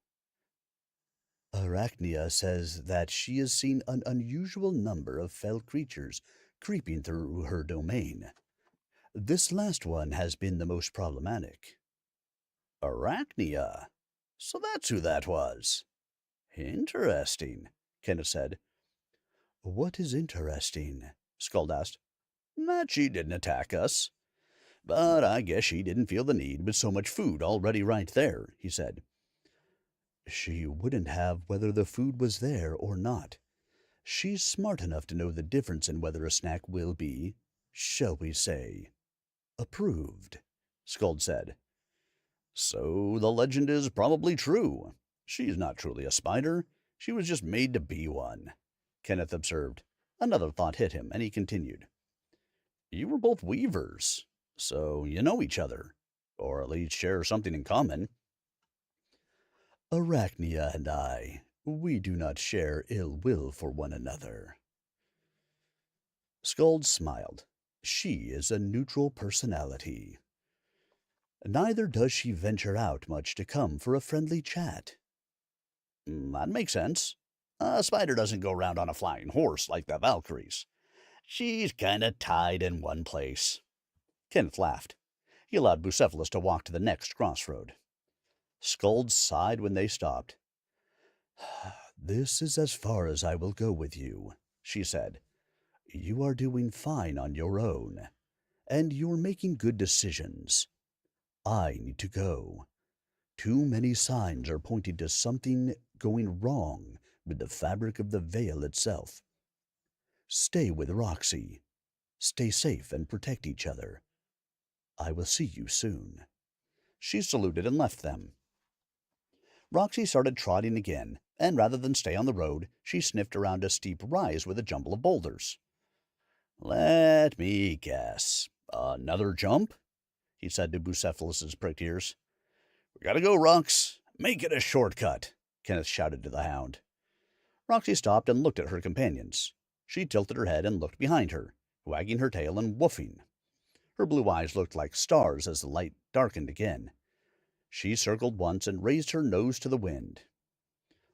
"Arachnia says that she has seen an unusual number of fell creatures creeping through her domain. This last one has been the most problematic." "Arachnia? So that's who that was. Interesting," Kenneth said. "What is interesting?" Skuld asked. "That she didn't attack us. But I guess she didn't feel the need with so much food already right there," he said. "She wouldn't have whether the food was there or not. She's smart enough to know the difference in whether a snack will be, shall we say, approved," Skuld said. "So the legend is probably true. She's not truly a spider. She was just made to be one," Kenneth observed. Another thought hit him, and he continued. You were both weavers, so you know each other, or at least share something in common. Arachnia and I, we do not share ill will for one another. Skuld smiled. She is a neutral personality. Neither does she venture out much to come for a friendly chat. That makes sense. A spider doesn't go round on a flying horse like the Valkyries. She's kinda tied in one place. Kenneth laughed. He allowed Bucephalus to walk to the next crossroad. Skuld sighed when they stopped. This is as far as I will go with you, she said. You are doing fine on your own, and you're making good decisions. I need to go. Too many signs are pointing to something going wrong with the fabric of the veil itself. Stay with Roxy. Stay safe and protect each other. I will see you soon. She saluted and left them. Roxy started trotting again, and rather than stay on the road, she sniffed around a steep rise with a jumble of boulders. Let me guess. Another jump? He said to Bucephalus's pricked ears. We gotta go, Rox. Make it a shortcut, Kenneth shouted to the hound. Roxy stopped and looked at her companions. She tilted her head and looked behind her, wagging her tail and woofing. Her blue eyes looked like stars as the light darkened again. She circled once and raised her nose to the wind.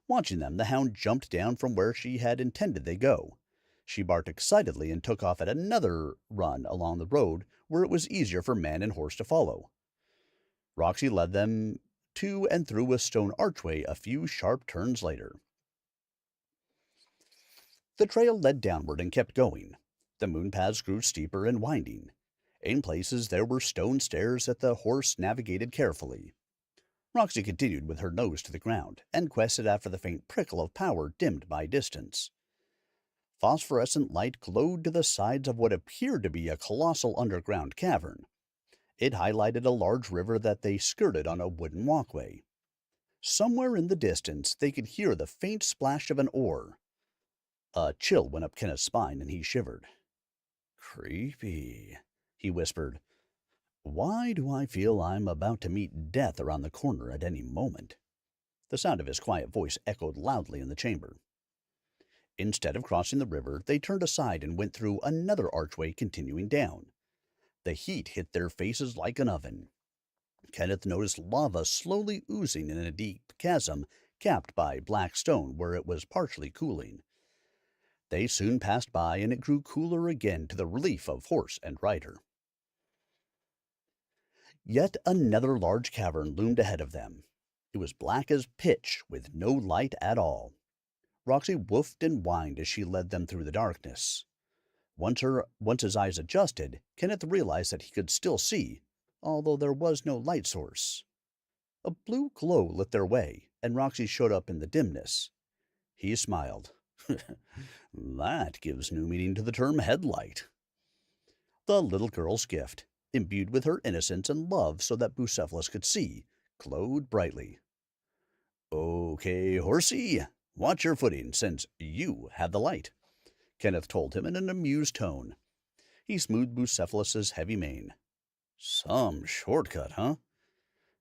Watching them, the hound jumped down from where she had intended they go. She barked excitedly and took off at another run along the road where it was easier for man and horse to follow. Roxy led them to and through a stone archway a few sharp turns later. The trail led downward and kept going. The moon paths grew steeper and winding. In places there were stone stairs that the horse navigated carefully. Roxy continued with her nose to the ground and quested after the faint prickle of power dimmed by distance. Phosphorescent light glowed to the sides of what appeared to be a colossal underground cavern. It highlighted a large river that they skirted on a wooden walkway. Somewhere in the distance they could hear the faint splash of an oar. A chill went up Kenneth's spine and he shivered. Creepy, he whispered. Why do I feel I'm about to meet death around the corner at any moment? The sound of his quiet voice echoed loudly in the chamber. Instead of crossing the river, they turned aside and went through another archway continuing down. The heat hit their faces like an oven. Kenneth noticed lava slowly oozing in a deep chasm capped by black stone where it was partially cooling. They soon passed by, and it grew cooler again to the relief of horse and rider. Yet another large cavern loomed ahead of them. It was black as pitch, with no light at all. Roxy woofed and whined as she led them through the darkness. Once his eyes adjusted, Kenneth realized that he could still see, although there was no light source. A blue glow lit their way, and Roxy showed up in the dimness. He smiled. That gives new meaning to the term headlight. The little girl's gift, imbued with her innocence and love so that Bucephalus could see, glowed brightly. Okay, horsey, watch your footing, since you have the light, Kenneth told him in an amused tone. He smoothed Bucephalus's heavy mane. Some shortcut, huh?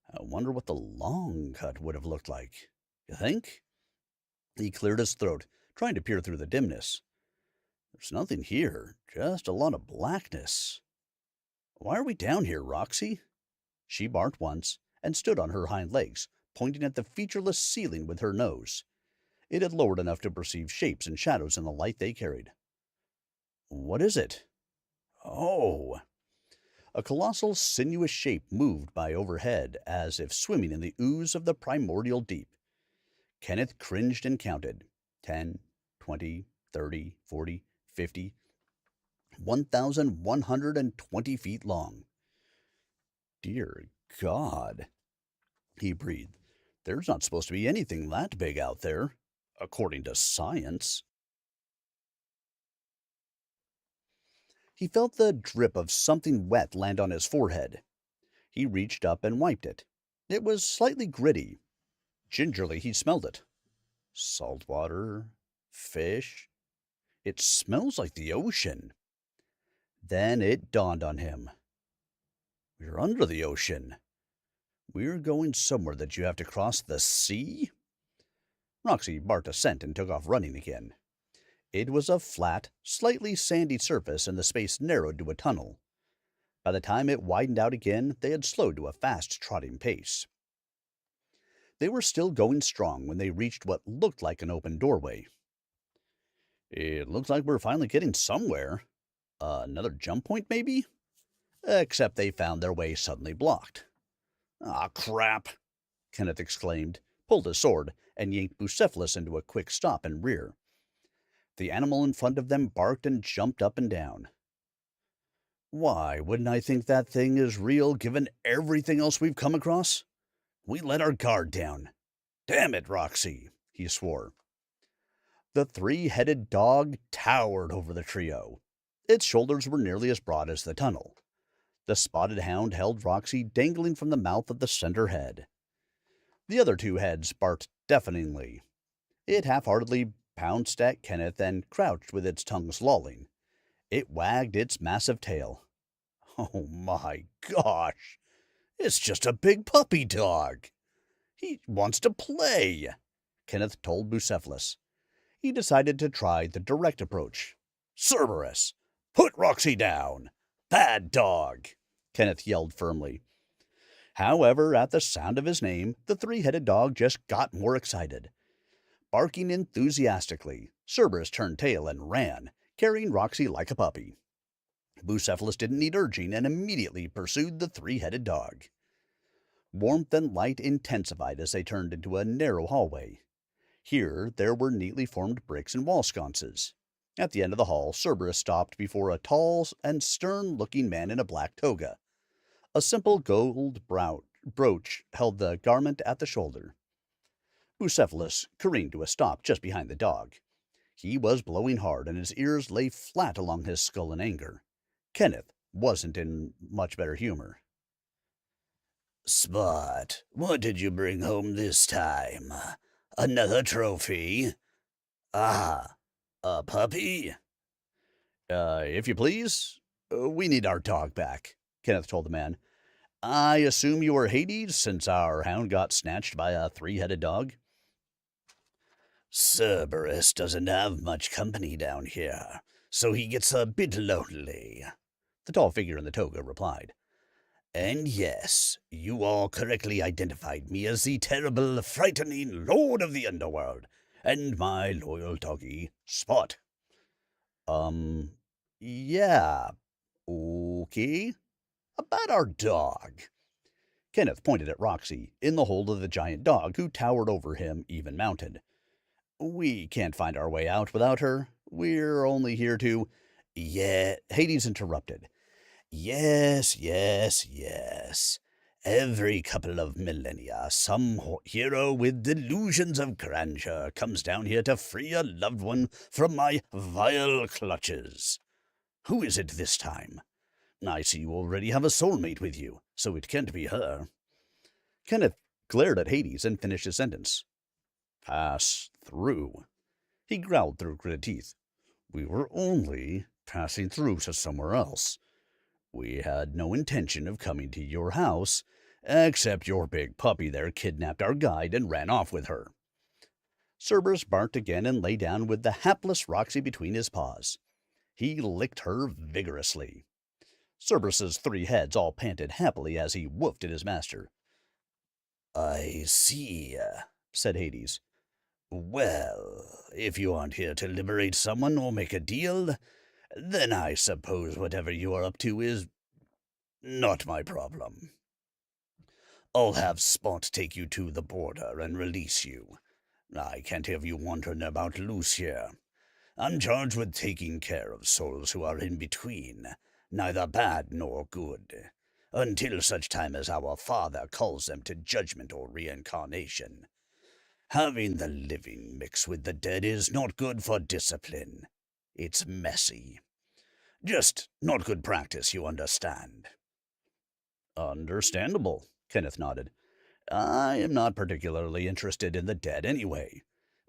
I wonder what the long cut would have looked like. You think? He cleared his throat, trying to peer through the dimness. There's nothing here, just a lot of blackness. Why are we down here, Roxy? She barked once and stood on her hind legs, pointing at the featureless ceiling with her nose. It had lowered enough to perceive shapes and shadows in the light they carried. What is it? Oh! A colossal, sinuous shape moved by overhead as if swimming in the ooze of the primordial deep. Kenneth cringed and counted. 10, 20, 30, 40, 50, 1,120 feet long. Dear God, he breathed. There's not supposed to be anything that big out there, according to science. He felt the drip of something wet land on his forehead. He reached up and wiped it. It was slightly gritty. Gingerly he smelled it. Salt water? Fish? It smells like the ocean. Then it dawned on him. We're under the ocean. We're going somewhere that you have to cross the sea? Roxy barked assent and took off running again. It was a flat, slightly sandy surface, and the space narrowed to a tunnel. By the time it widened out again, they had slowed to a fast trotting pace. They were still going strong when they reached what looked like an open doorway. It looks like we're finally getting somewhere. Another jump point, maybe? Except they found their way suddenly blocked. Ah, crap! Kenneth exclaimed, pulled his sword, and yanked Bucephalus into a quick stop and rear. The animal in front of them barked and jumped up and down. Why wouldn't I think that thing is real given everything else we've come across? We let our guard down. Damn it, Roxy, he swore. The three-headed dog towered over the trio. Its shoulders were nearly as broad as the tunnel. The spotted hound held Roxy dangling from the mouth of the center head. The other two heads barked deafeningly. It half-heartedly pounced at Kenneth and crouched with its tongue lolling. It wagged its massive tail. Oh my gosh! It's just a big puppy dog! He wants to play, Kenneth told Bucephalus. He decided to try the direct approach. Cerberus, put Roxy down! Bad dog! Kenneth yelled firmly. However, at the sound of his name, the three-headed dog just got more excited. Barking enthusiastically, Cerberus turned tail and ran, carrying Roxy like a puppy. Bucephalus didn't need urging and immediately pursued the three-headed dog. Warmth and light intensified as they turned into a narrow hallway. Here there were neatly formed bricks and wall sconces. At the end of the hall, Cerberus stopped before a tall and stern-looking man in a black toga. A simple gold brooch held the garment at the shoulder. Bucephalus careened to a stop just behind the dog. He was blowing hard, and his ears lay flat along his skull in anger. Kenneth wasn't in much better humor. Spot, what did you bring home this time? Another trophy? Ah, a puppy? If you please, we need our dog back, Kenneth told the man. I assume you are Hades, since our hound got snatched by a three-headed dog? Cerberus doesn't have much company down here, so he gets a bit lonely, the tall figure in the toga replied. And yes, you all correctly identified me as the terrible, frightening lord of the underworld, and my loyal doggy, Spot. Yeah, okay. About our dog. Kenneth pointed at Roxy, in the hold of the giant dog who towered over him, even mounted. We can't find our way out without her. We're only here to... Yeah, Hades interrupted. Yes. Every couple of millennia, some hero with delusions of grandeur comes down here to free a loved one from my vile clutches. Who is it this time? I see you already have a soulmate with you, so it can't be her. Kenneth glared at Hades and finished his sentence. Pass through. He growled through gritted teeth. We were only passing through to somewhere else. We had no intention of coming to your house, except your big puppy there kidnapped our guide and ran off with her. Cerberus barked again and lay down with the hapless Roxy between his paws. He licked her vigorously. Cerberus's three heads all panted happily as he woofed at his master. I see, said Hades. Well, if you aren't here to liberate someone or make a deal, then I suppose whatever you are up to is not my problem. I'll have Spot take you to the border and release you. I can't have you wandering about loose here. I'm charged with taking care of souls who are in between, neither bad nor good, until such time as our Father calls them to judgment or reincarnation. Having the living mix with the dead is not good for discipline. It's messy. Just not good practice, you understand. Understandable, Kenneth nodded. I am not particularly interested in the dead anyway.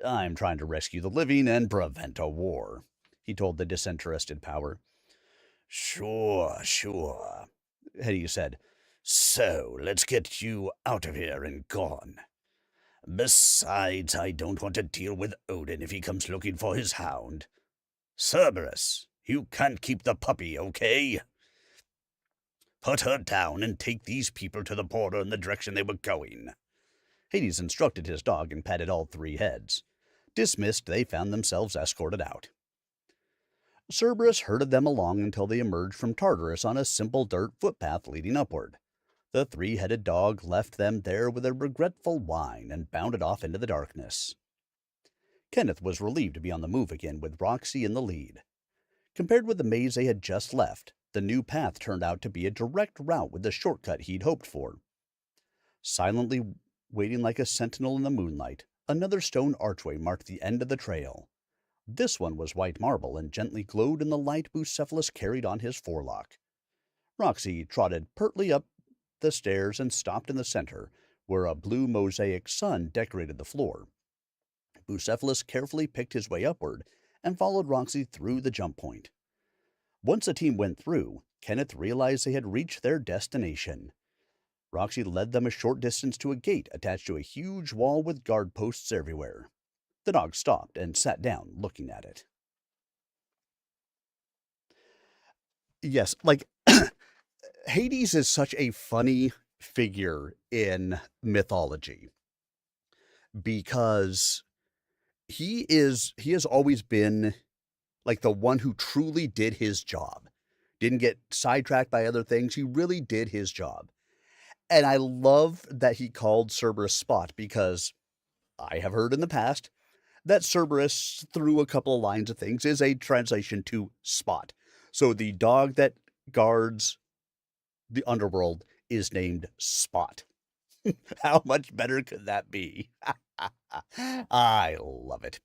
I'm trying to rescue the living and prevent a war. he told the disinterested power. Sure, sure, Hades said. So, let's get you out of here and gone. Besides, I don't want to deal with Odin if he comes looking for his hound. Cerberus, you can't keep the puppy, okay? Put her down and take these people to the border in the direction they were going. Hades instructed his dog and patted all three heads. Dismissed, they found themselves escorted out. Cerberus herded them along until they emerged from Tartarus on a simple dirt footpath leading upward. The three-headed dog left them there with a regretful whine and bounded off into the darkness. Kenneth was relieved to be on the move again with Roxy in the lead. Compared with the maze they had just left, the new path turned out to be a direct route with the shortcut he'd hoped for. Silently waiting like a sentinel in the moonlight, another stone archway marked the end of the trail. This one was white marble and gently glowed in the light Bucephalus carried on his forelock. Roxy trotted pertly up the stairs and stopped in the center, where a blue mosaic sun decorated the floor. Bucephalus carefully picked his way upward and followed Roxy through the jump point. Once the team went through, Kenneth realized they had reached their destination. Roxy led them a short distance to a gate attached to a huge wall with guard posts everywhere. The dog stopped and sat down, looking at it. Yes, like, Hades is such a funny figure in mythology because he has always been like the one who truly did his job. Didn't get sidetracked by other things. He really did his job. And I love that he called Cerberus Spot because I have heard in the past that Cerberus, through a couple of lines of things, is a translation to Spot. So the dog that guards the underworld is named Spot. How much better could that be? I love it.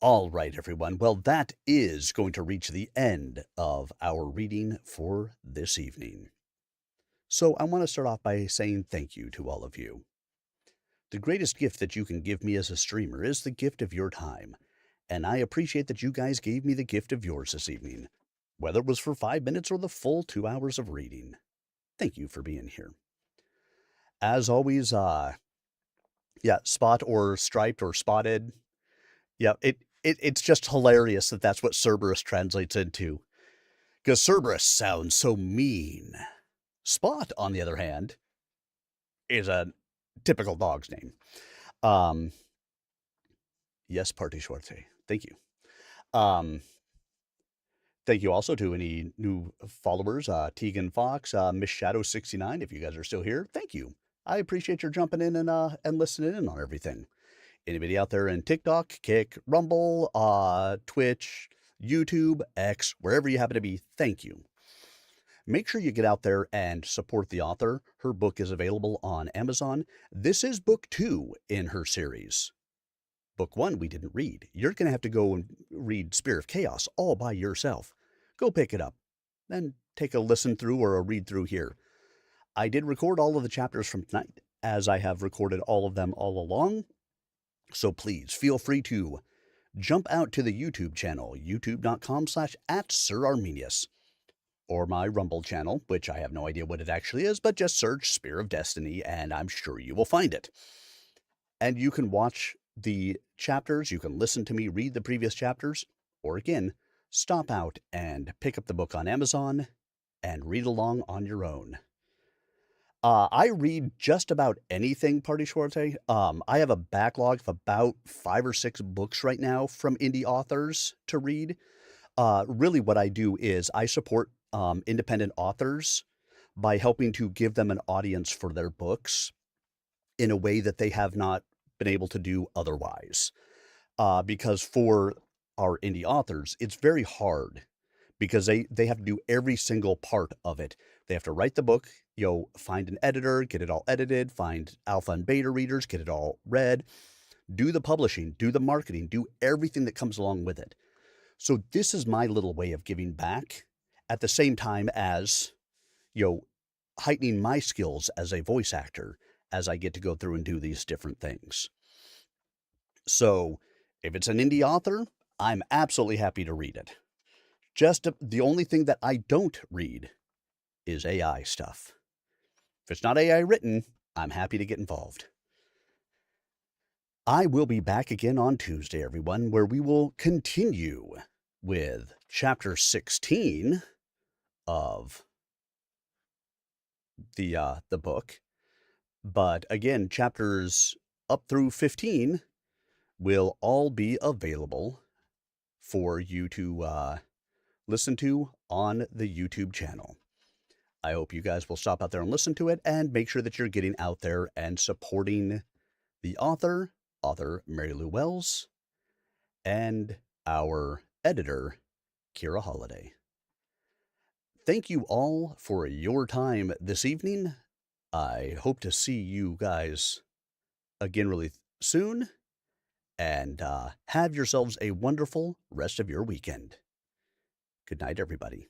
All right, everyone. Well, that is going to reach the end of our reading for this evening. So I want to start off by saying thank you to all of you. The greatest gift that you can give me as a streamer is the gift of your time, and I appreciate that you guys gave me the gift of yours this evening, whether it was for 5 minutes or the full 2 hours of reading. Thank you for being here. As always, spot or striped or spotted. Yeah, it's just hilarious that that's what Cerberus translates into. Because Cerberus sounds so mean. Spot, on the other hand, is a typical dog's name. Yes, Party Schwarze. Thank you. Thank you also to any new followers, Tegan Fox, Miss Shadow 69. If you guys are still here, thank you. I appreciate your jumping in and listening in on everything. Anybody out there in TikTok, Kick, Rumble, Twitch, YouTube, X, wherever you happen to be, thank you. Make sure you get out there and support the author. Her book is available on Amazon. This is book 2 in her series. Book 1 we didn't read. You're going to have to go and read Spear of Chaos all by yourself. Go pick it up. Then take a listen through or a read through here. I did record all of the chapters from tonight, as I have recorded all of them all along. So please feel free to jump out to the YouTube channel, youtube.com/@SirArminius, or my Rumble channel, which I have no idea what it actually is, but just search Spear of Destiny and I'm sure you will find it. And you can watch the chapters, you can listen to me read the previous chapters, or again, stop out and pick up the book on Amazon and read along on your own. I read just about anything, Party Schwarze. I have a backlog of about 5 or 6 books right now from indie authors to read. Really what I do is I support independent authors by helping to give them an audience for their books in a way that they have not been able to do otherwise. Because for our indie authors, it's very hard because they have to do every single part of it. They have to write the book, find an editor, get it all edited, find alpha and beta readers, get it all read, do the publishing, do the marketing, do everything that comes along with it. So this is my little way of giving back at the same time as, heightening my skills as a voice actor as I get to go through and do these different things. So if it's an indie author, I'm absolutely happy to read it. Just the only thing that I don't read is AI stuff. If it's not AI written, I'm happy to get involved. I will be back again on Tuesday, everyone, where we will continue with chapter 16 of the book. But again, chapters up through 15 will all be available for you to listen to on the YouTube channel. I hope you guys will stop out there and listen to it and make sure that you're getting out there and supporting the author Mary Lou Wells, and our editor, Kira Holiday. Thank you all for your time this evening. I hope to see you guys again really soon, and have yourselves a wonderful rest of your weekend. Good night, everybody.